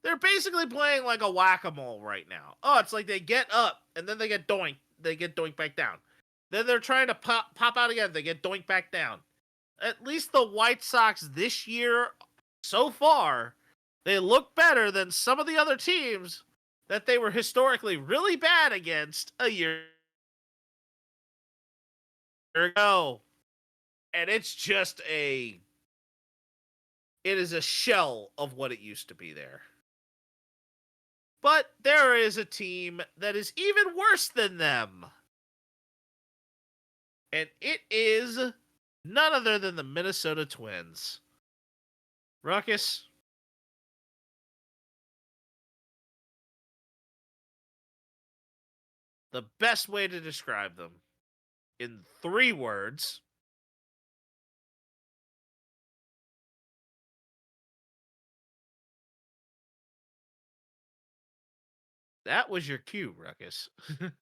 they're basically playing like a whack-a-mole right now. Oh, it's like they get up and then they get doinked. They get doinked back down. Then they're trying to pop out again. They get doinked back down. At least the White Sox this year, so far, they look better than some of the other teams that they were historically really bad against a year ago. And it is a shell of what it used to be there. But there is a team that is even worse than them. And it is none other than the Minnesota Twins. Ruckus? The best way to describe them in 3 words. That was your cue, Ruckus. That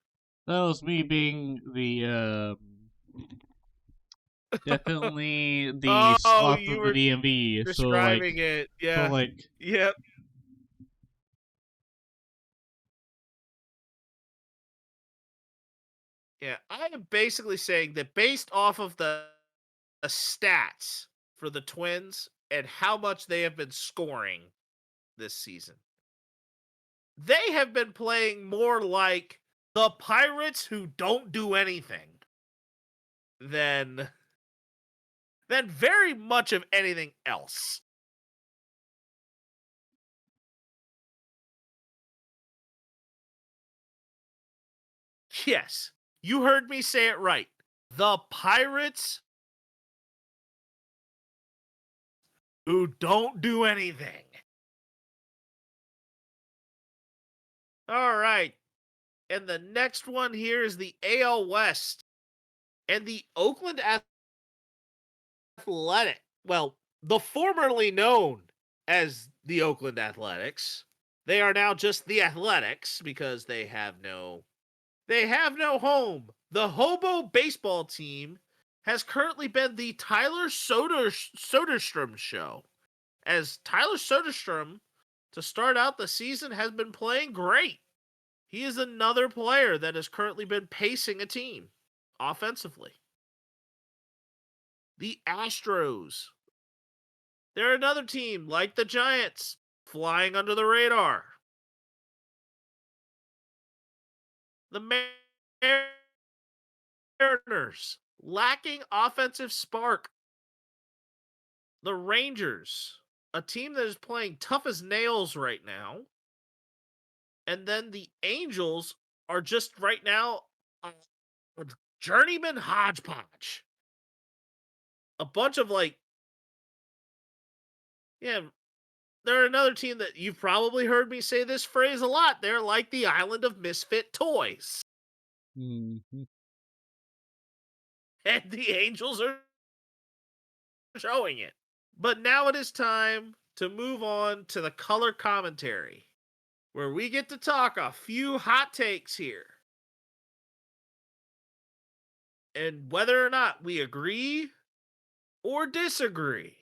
was me being the definitely the Oh, sloth you of the were DMV. describing it. So Yeah. like, Yep. Yeah, I am basically saying that based off of the stats for the Twins and how much they have been scoring this season, they have been playing more like the Pirates who don't do anything than very much of anything else. Yes, you heard me say it right. The Pirates who don't do anything. All right. And the next one here is the AL West. And the Oakland Athletic. Well, the formerly known as the Oakland Athletics. They are now just the Athletics because they have no home. The Hobo baseball team has currently been the Tyler Soderstrom show. As Tyler Soderstrom, to start out the season, has been playing great. He is another player that has currently been pacing a team offensively. The Astros. They're another team like the Giants, flying under the radar. The Mariners lacking offensive spark. The Rangers, a team that is playing tough as nails right now. And then the Angels are just right now a journeyman hodgepodge. A bunch of they're another team that you've probably heard me say this phrase a lot. They're like the island of misfit toys. Mm-hmm. And the Angels are showing it. But now it is time to move on to the color commentary, where we get to talk a few hot takes here. And whether or not we agree or disagree.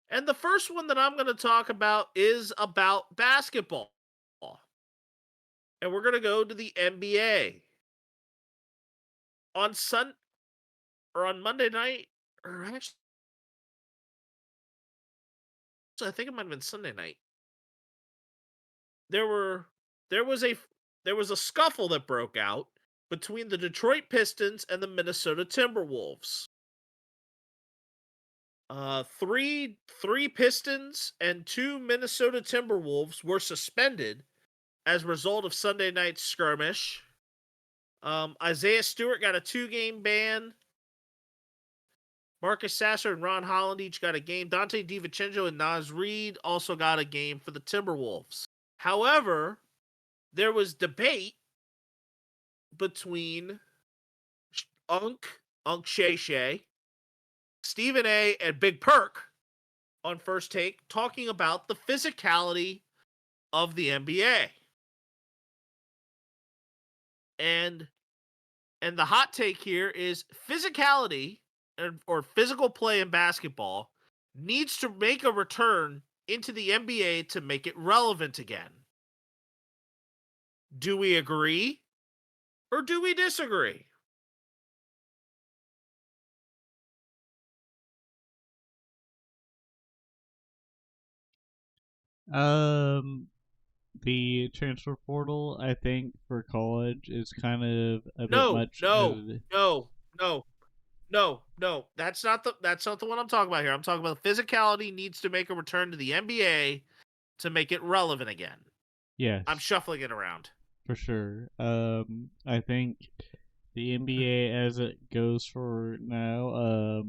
And the first one that I'm going to talk about is about basketball. And we're going to go to the NBA. On Monday night, or actually, I think it might have been Sunday night. There was a scuffle that broke out between the Detroit Pistons and the Minnesota Timberwolves. Three Pistons and 2 Minnesota Timberwolves were suspended as a result of Sunday night's skirmish. Isaiah Stewart got a 2-game ban. Marcus Sasser and Ron Holland each got a game. Dante DiVincenzo and Naz Reid also got a game for the Timberwolves. However, there was debate between Unc Shay Shay, Stephen A, and Big Perk on First Take talking about the physicality of the NBA. And the hot take here is physicality or physical play in basketball needs to make a return into the NBA to make it relevant again. Do we agree or do we disagree? The transfer portal, I think, for college is kind of a bit No. much. No. That's not the one I'm talking about here. I'm talking about physicality needs to make a return to the NBA to make it relevant again. Yes, I'm shuffling it around. for sure. I think the NBA as it goes for now,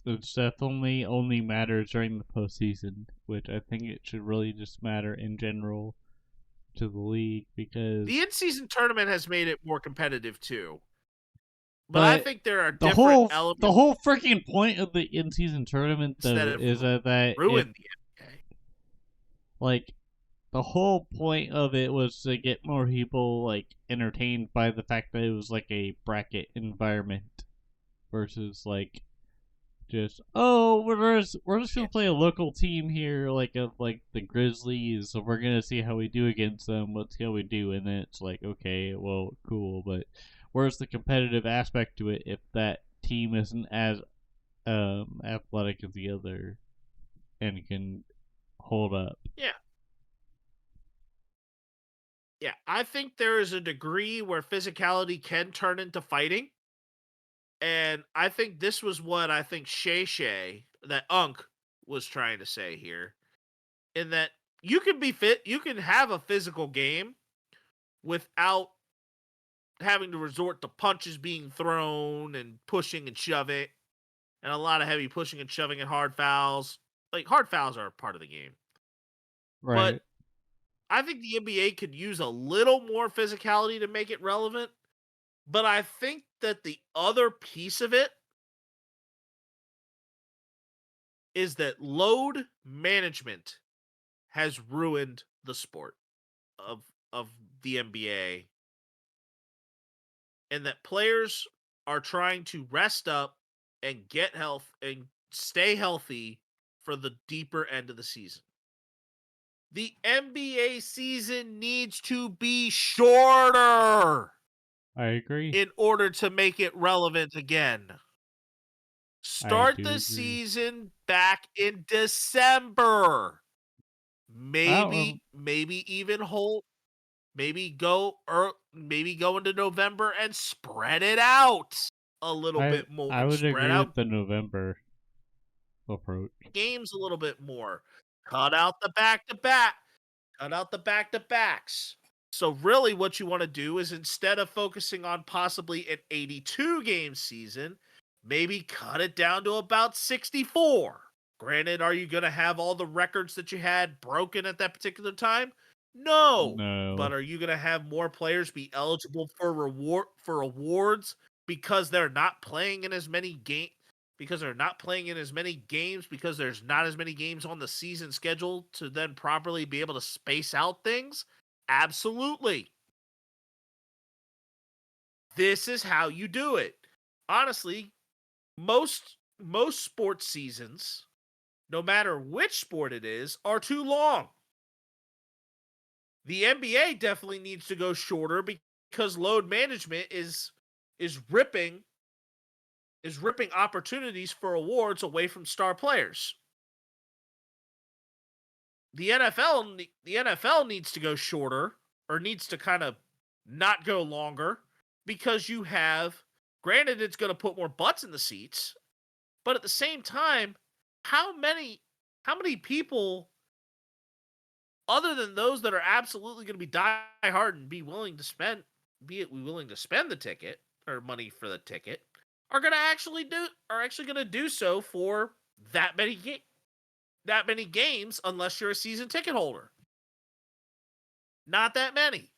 it's definitely only matters during the postseason, which I think it should really just matter in general to the league because The in-season tournament has made it more competitive too. But I think there are the different elements. The whole freaking point of the in-season tournament, though, that is that ruined the NBA. Like, the whole point of it was to get more people like entertained by the fact that it was like a bracket environment versus like just we're just gonna play a local team here like the Grizzlies, so we're gonna see how we do against them. Let's see how we do, and then it's like okay, well, cool, but where's the competitive aspect to it if that team isn't as athletic as the other and can hold up? Yeah, I think there is a degree where physicality can turn into fighting. And I think this was what I think Shay Shay, that Unc, was trying to say here. In that you can be fit, you can have a physical game without having to resort to punches being thrown and pushing and shoving. And a lot of heavy pushing and shoving and hard fouls. Like, hard fouls are a part of the game. Right. But I think the NBA could use a little more physicality to make it relevant. But I think that the other piece of it is that load management has ruined the sport of the NBA. And that players are trying to rest up and get health and stay healthy for the deeper end of the season. The NBA season needs to be shorter. I agree. In order to make it relevant again. Start the season back in December. Maybe even hold. Maybe go maybe go into November and spread it out a little bit more. I would Spread agree out with the November approach. games a little bit more. Cut out the back-to-back. Cut out the back-to-backs. So really what you want to do is, instead of focusing on possibly an 82-game season, maybe cut it down to about 64. Granted, are you going to have all the records that you had broken at that particular time? No. No. But are you going to have more players be eligible for awards because they're not playing in as many games? Because they're not playing in as many games, because there's not as many games on the season schedule to then properly be able to space out things? Absolutely. This is how you do it. Honestly, most sports seasons, no matter which sport it is, are too long. The NBA definitely needs to go shorter because load management is ripping opportunities for awards away from star players. The NFL needs to go shorter, or needs to kind of not go longer, because you have, granted, it's going to put more butts in the seats, but at the same time, how many people, other than those that are absolutely going to be die hard and be willing to spend the ticket or money for the ticket, are actually going to do so for that many games, unless you're a season ticket holder? Not that many.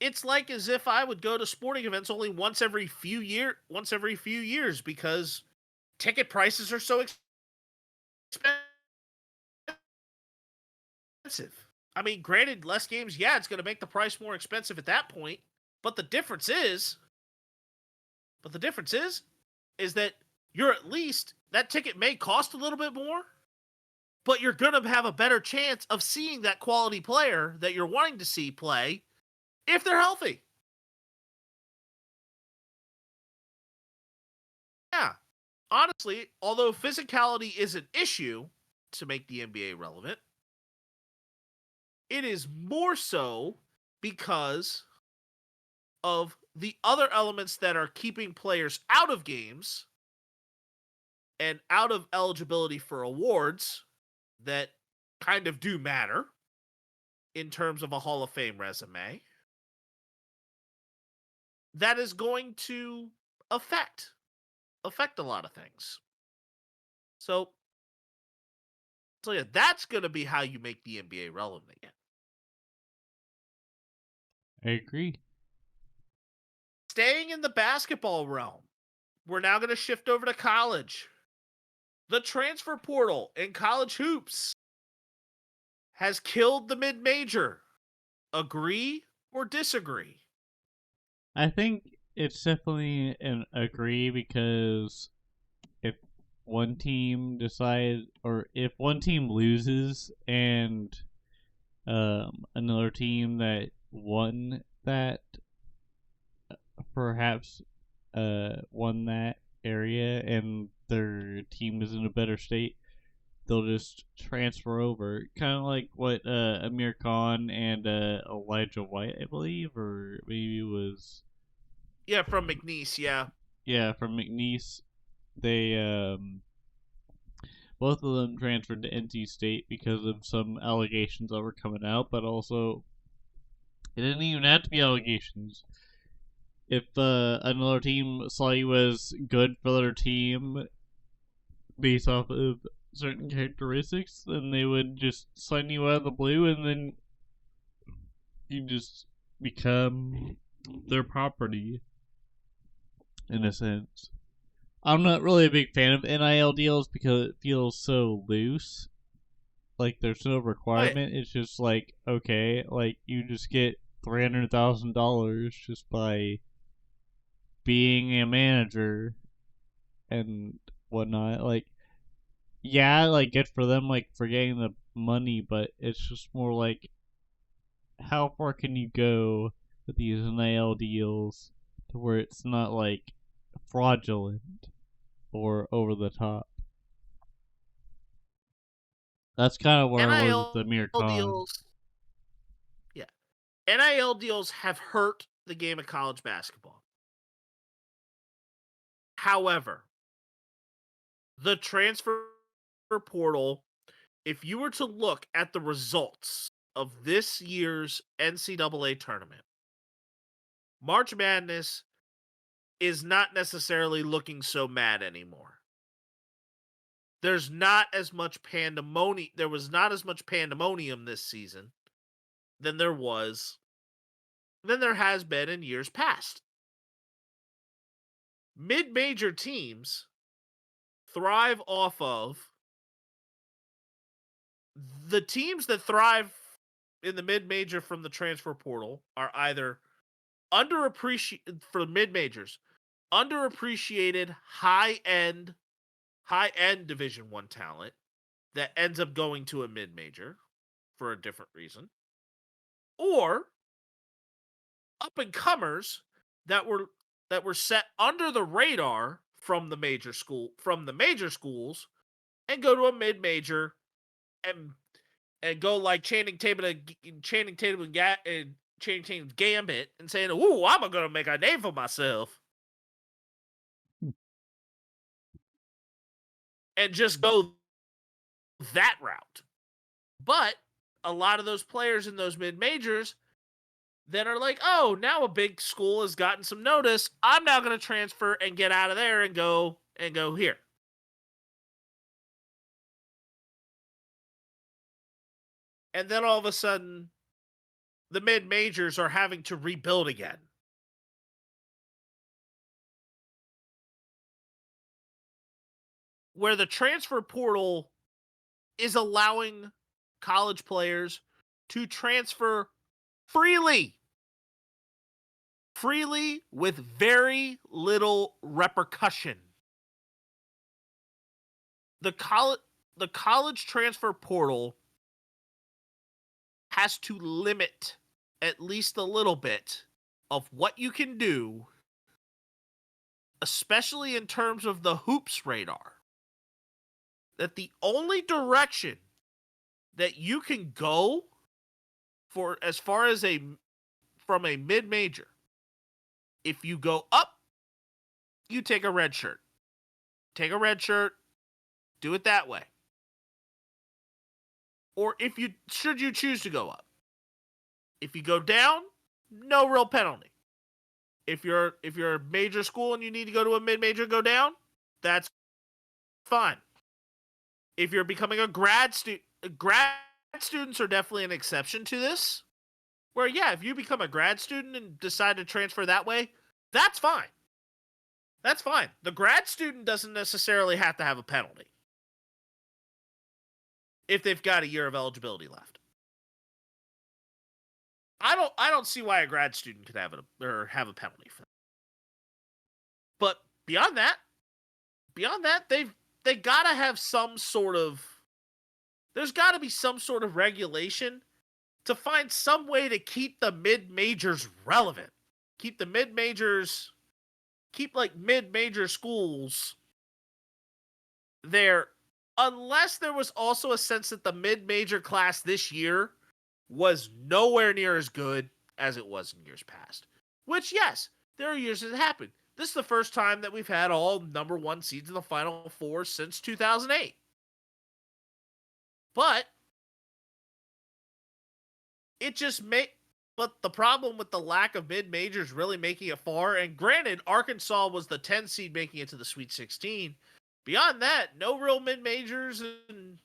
It's like as if I would go to sporting events only once every few years, because ticket prices are so expensive. I mean, granted, less games, yeah, it's going to make the price more expensive at that point, but the difference is that you're at least, that ticket may cost a little bit more, but you're going to have a better chance of seeing that quality player that you're wanting to see play if they're healthy. Yeah. Honestly, although physicality is an issue to make the NBA relevant, it is more so because of the other elements that are keeping players out of games and out of eligibility for awards that kind of do matter in terms of a Hall of Fame resume. That is going to affect a lot of things. So yeah, that's going to be how you make the NBA relevant again. I agree. Staying in the basketball realm, we're now going to shift over to college. The transfer portal in college hoops has killed the mid-major. Agree or disagree? I think it's definitely an agree, because if one team if one team loses and another team that won that perhaps won that area and their team is in a better state, they'll just transfer over. Kind of like what Amir Khan and Elijah White, I believe, or maybe it was... Yeah, from McNeese, yeah. Yeah, from McNeese. They, both of them transferred to NC State because of some allegations that were coming out, but also, it didn't even have to be allegations. If another team saw you as good for their team based off of certain characteristics, then they would just sign you out of the blue, and then you just become their property, in a sense. I'm not really a big fan of NIL deals because it feels so loose. Like, there's no requirement. It's just like, okay, like, you just get $300,000 just by being a manager and whatnot. Like, yeah, like, good for them, like, for getting the money, but it's just more like, how far can you go with these NIL deals to where it's not, like, fraudulent or over the top? That's kind of where I was with the Amir Khan. Deals, yeah. NIL deals have hurt the game of college basketball. However, the transfer portal, if you were to look at the results of this year's NCAA tournament, March Madness is not necessarily looking so mad anymore. There's not as much pandemonium. There was not as much pandemonium this season than there has been in years past. Mid-major teams thrive off of the teams that thrive in the mid-major from the transfer portal are either underappreciated for mid-majors, underappreciated high-end Division I talent that ends up going to a mid-major for a different reason, or up-and-comers that were set under the radar from the major schools and go to a mid-major and go like Channing Tatum's Gambit and saying, "Ooh, I'm gonna make a name for myself," and just go that route. But a lot of those players in those mid-majors then are like, "Oh, now a big school has gotten some notice. I'm now going to transfer and get out of there and go here." And then all of a sudden, the mid-majors are having to rebuild again. Where the transfer portal is allowing college players to transfer freely with very little repercussion. The college transfer portal has to limit at least a little bit of what you can do, especially in terms of the hoops radar. That the only direction that you can go for as far as from a mid-major, if you go up, you take a red shirt. Take a red shirt, do it that way. Or should you choose to go up. If you go down, no real penalty. If you're a major school and you need to go to a mid-major, go down, that's fine. If you're becoming a grad students are definitely an exception to this. Where, yeah, if you become a grad student and decide to transfer that way, that's fine. That's fine. The grad student doesn't necessarily have to have a penalty if they've got a year of eligibility left. I don't see why a grad student could have a penalty for that. But beyond that, they gotta have some sort of. There's got to be some sort of regulation to find some way to keep the mid-majors relevant. Keep mid-major schools there, unless there was also a sense that the mid-major class this year was nowhere near as good as it was in years past. Which, yes, there are years that happened. This is the first time that we've had all number one seeds in the Final Four since 2008. But but the problem with the lack of mid-majors really making it far, and granted, Arkansas was the 10 seed making it to the Sweet 16. Beyond that, no real mid-majors and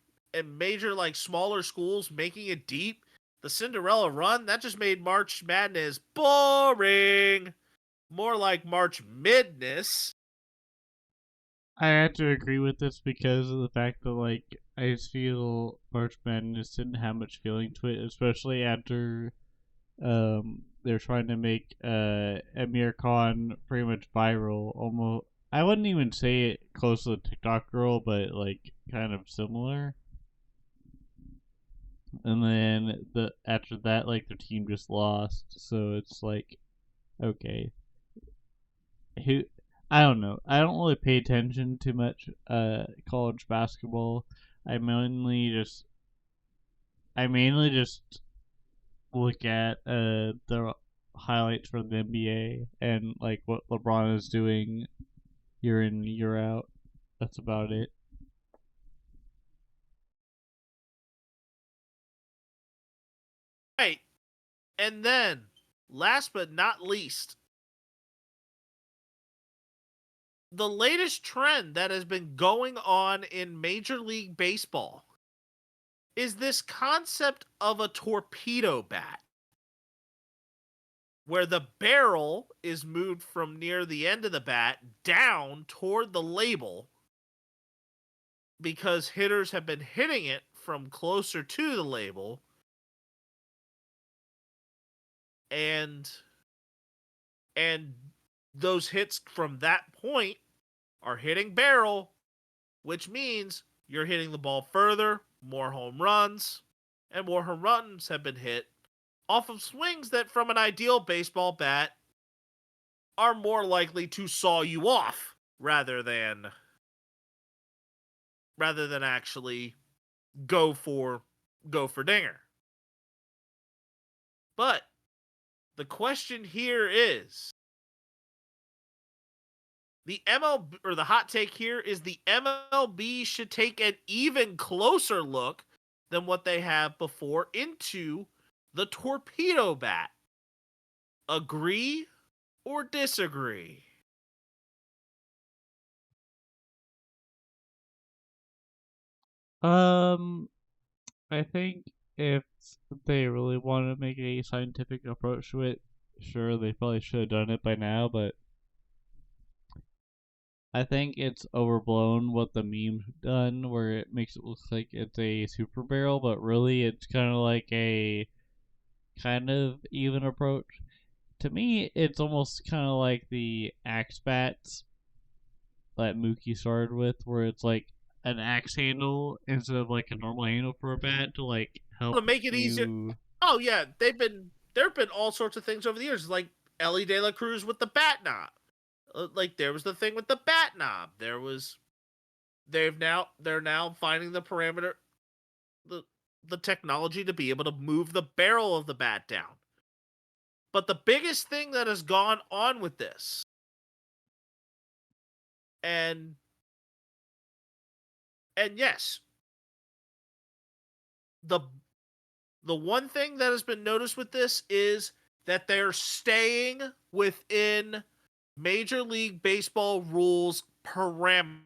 major, like, smaller schools making it deep. The Cinderella run, that just made March Madness boring. More like March Midness. I have to agree with this because of the fact that, like, I just feel March Madness didn't have much feeling to it, especially after they're trying to make Amir Khan pretty much viral. Almost, I wouldn't even say it close to the TikTok girl, but like kind of similar. And then after that, like, their team just lost, so it's like, okay, I don't know. I don't really pay attention to much college basketball. I mainly just look at the highlights for the NBA and like what LeBron is doing year in year out. That's about it. Right. And then, last but not least, the latest trend that has been going on in Major League Baseball is this concept of a torpedo bat, where the barrel is moved from near the end of the bat down toward the label because hitters have been hitting it from closer to the label, and those hits from that point are hitting barrel, which means you're hitting the ball further, more home runs, and more home runs have been hit off of swings that, from an ideal baseball bat, are more likely to saw you off rather than actually go for dinger. But the question here is, the MLB, or the hot take here is, the MLB should take an even closer look than what they have before into the torpedo bat. Agree or disagree? I think if they really want to make a scientific approach to it, sure, they probably should have done it by now, but I think it's overblown what the meme's done, where it makes it look like it's a super barrel, but really it's kind of like a kind of even approach. To me, it's almost kind of like the axe bats that Mookie started with, where it's like an axe handle instead of like a normal handle for a bat to like help To make it easier. Oh yeah, there have been all sorts of things over the years, like Ellie De La Cruz with the bat knob. Like there was the thing with the bat knob. They're now finding the parameter, the technology to be able to move the barrel of the bat down. But the biggest thing that has gone on with this, and yes, the one thing that has been noticed with this is that they're staying within Major League Baseball rules parameters.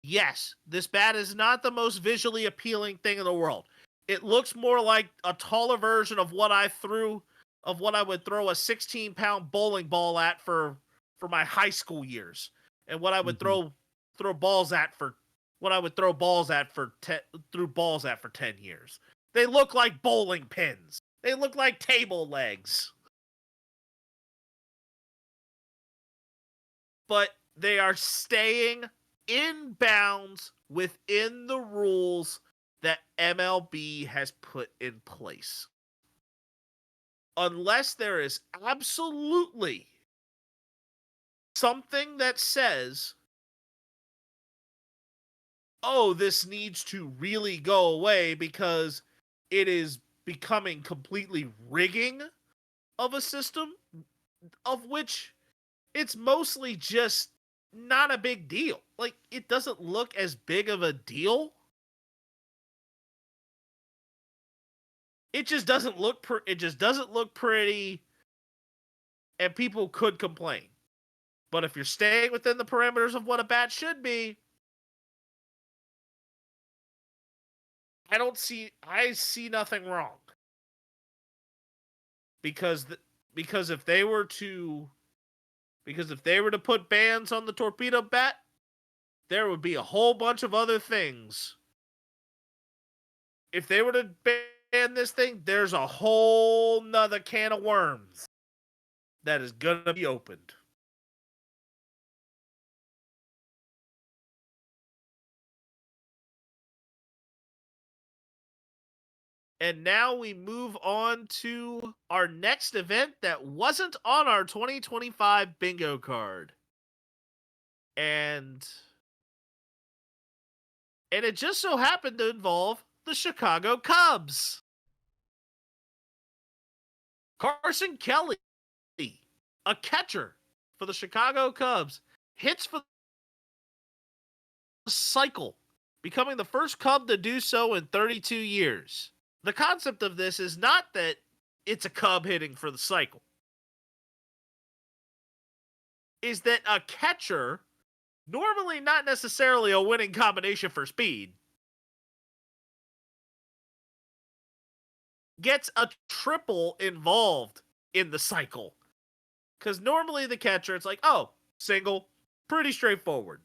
Yes, this bat is not the most visually appealing thing in the world. It looks more like a taller version of what I would throw a 16-pound bowling ball at for my high school years, and what I would throw balls at for 10 years. They look like bowling pins. They look like table legs. But they are staying in bounds within the rules that MLB has put in place. Unless there is absolutely something that says, oh, this needs to really go away because it is becoming completely rigging of a system, of which it's mostly just not a big deal. Like, it doesn't look as big of a deal. It just doesn't look pretty, and people could complain. But if you're staying within the parameters of what a bat should be, I see nothing wrong. Because if they were to put bans on the torpedo bat, there would be a whole bunch of other things. If they were to ban this thing, there's a whole nother can of worms that is gonna be opened. And now we move on to our next event that wasn't on our 2025 bingo card. And it just so happened to involve the Chicago Cubs. Carson Kelly, a catcher for the Chicago Cubs, hits for the cycle, becoming the first Cub to do so in 32 years. The concept of this is not that it's a Cub hitting for the cycle, is that a catcher, normally not necessarily a winning combination for speed, gets a triple involved in the cycle. Because normally the catcher, it's like, oh, single, pretty straightforward.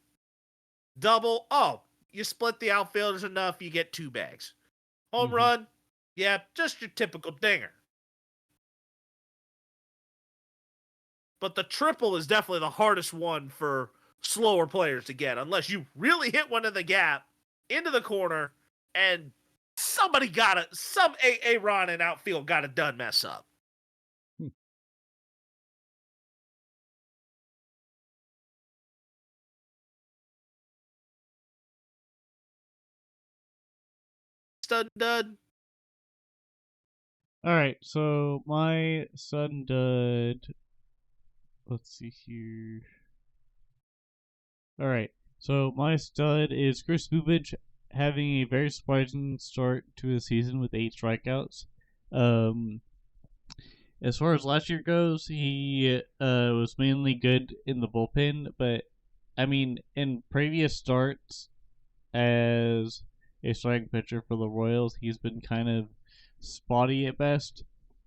Double, oh, you split the outfielders enough, you get 2 bags. Home run, yeah, just your typical dinger. But the triple is definitely the hardest one for slower players to get, unless you really hit one in the gap, into the corner, and some Aaron in outfield got a done mess up. Stud dud. Alright, so my sudden dud. Let's see here. Alright, so my stud is Chris Bubich having a very surprising start to his season with 8 strikeouts. As far as last year goes, he was mainly good in the bullpen, but I mean, in previous starts as a starting pitcher for the Royals, he's been kind of spotty at best.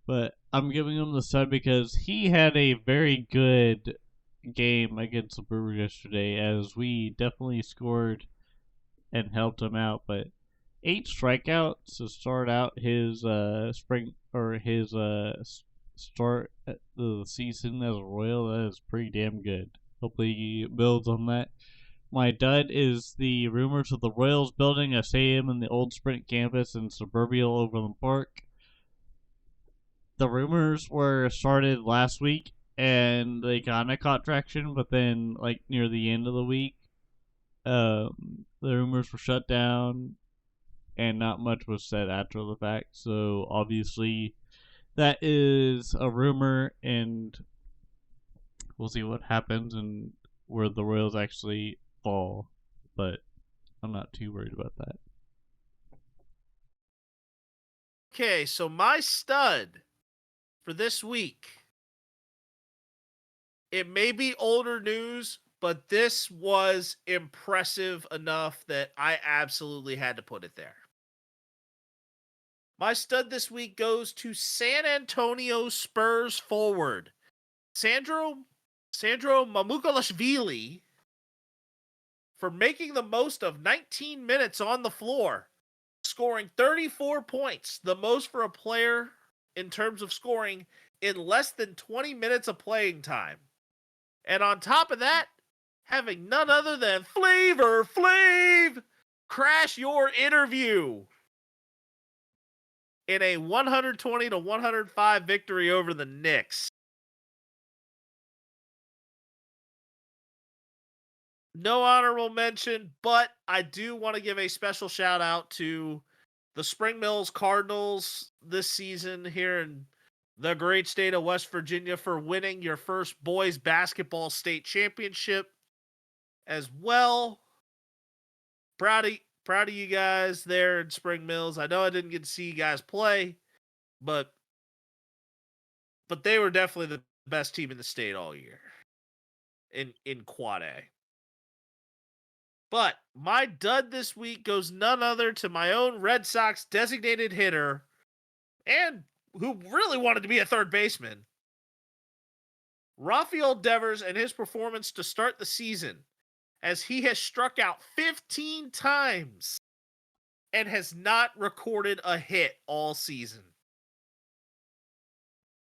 But I'm giving him the stud because he had a very good game against the Brewers yesterday, as we definitely scored and helped him out. But 8 strikeouts to start out his spring or his start at the season as a Royal, that is pretty damn good. Hopefully he builds on that. My dud is the rumors of the Royals building a stadium in the old Sprint campus in suburbial Overland Park. The rumors were started last week, and they kind of caught traction, but then, like, near the end of the week, the rumors were shut down, and not much was said after the fact. So, obviously, that is a rumor, and we'll see what happens and where the Royals actually fall. But I'm not too worried about that. Okay, so my stud for this week, it may be older news, but this was impressive enough that I absolutely had to put it there. My stud this week goes to San Antonio Spurs forward Sandro Mamukelashvili for making the most of 19 minutes on the floor, scoring 34 points, the most for a player in terms of scoring in less than 20 minutes of playing time. And on top of that, having none other than Flavor Flav crash your interview in a 120-105 victory over the Knicks. No honorable mention, but I do want to give a special shout out to the Spring Mills Cardinals this season here in the great state of West Virginia for winning your first boys basketball state championship as well. Proud of you guys there in Spring Mills. I know I didn't get to see you guys play, but they were definitely the best team in the state all year in Quad A. But my dud this week goes none other to my own Red Sox designated hitter, and who really wanted to be a third baseman, Rafael Devers, and his performance to start the season, as he has struck out 15 times and has not recorded a hit all season.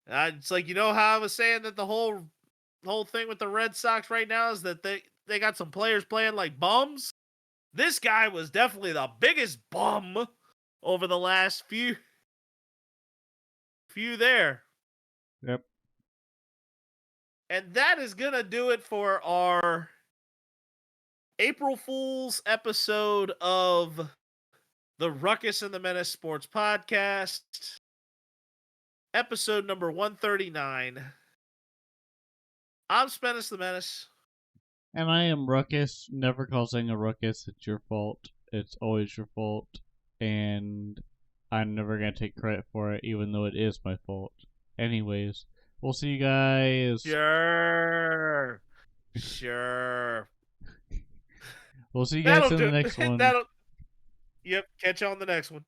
It's like, you know how I was saying that the whole thing with the Red Sox right now is that they got some players playing like bums? This guy was definitely the biggest bum over the last few there. Yep. And that is going to do it for our April Fool's episode of the Ruckus and The Menace Sports Podcast, episode number 139. I'm Spence the Menace. And I am Ruckus, never causing a ruckus. It's your fault. It's always your fault. And I'm never going to take credit for it, even though it is my fault. Anyways, we'll see you guys. Sure. We'll see you guys in the next one. Yep, catch you on the next one.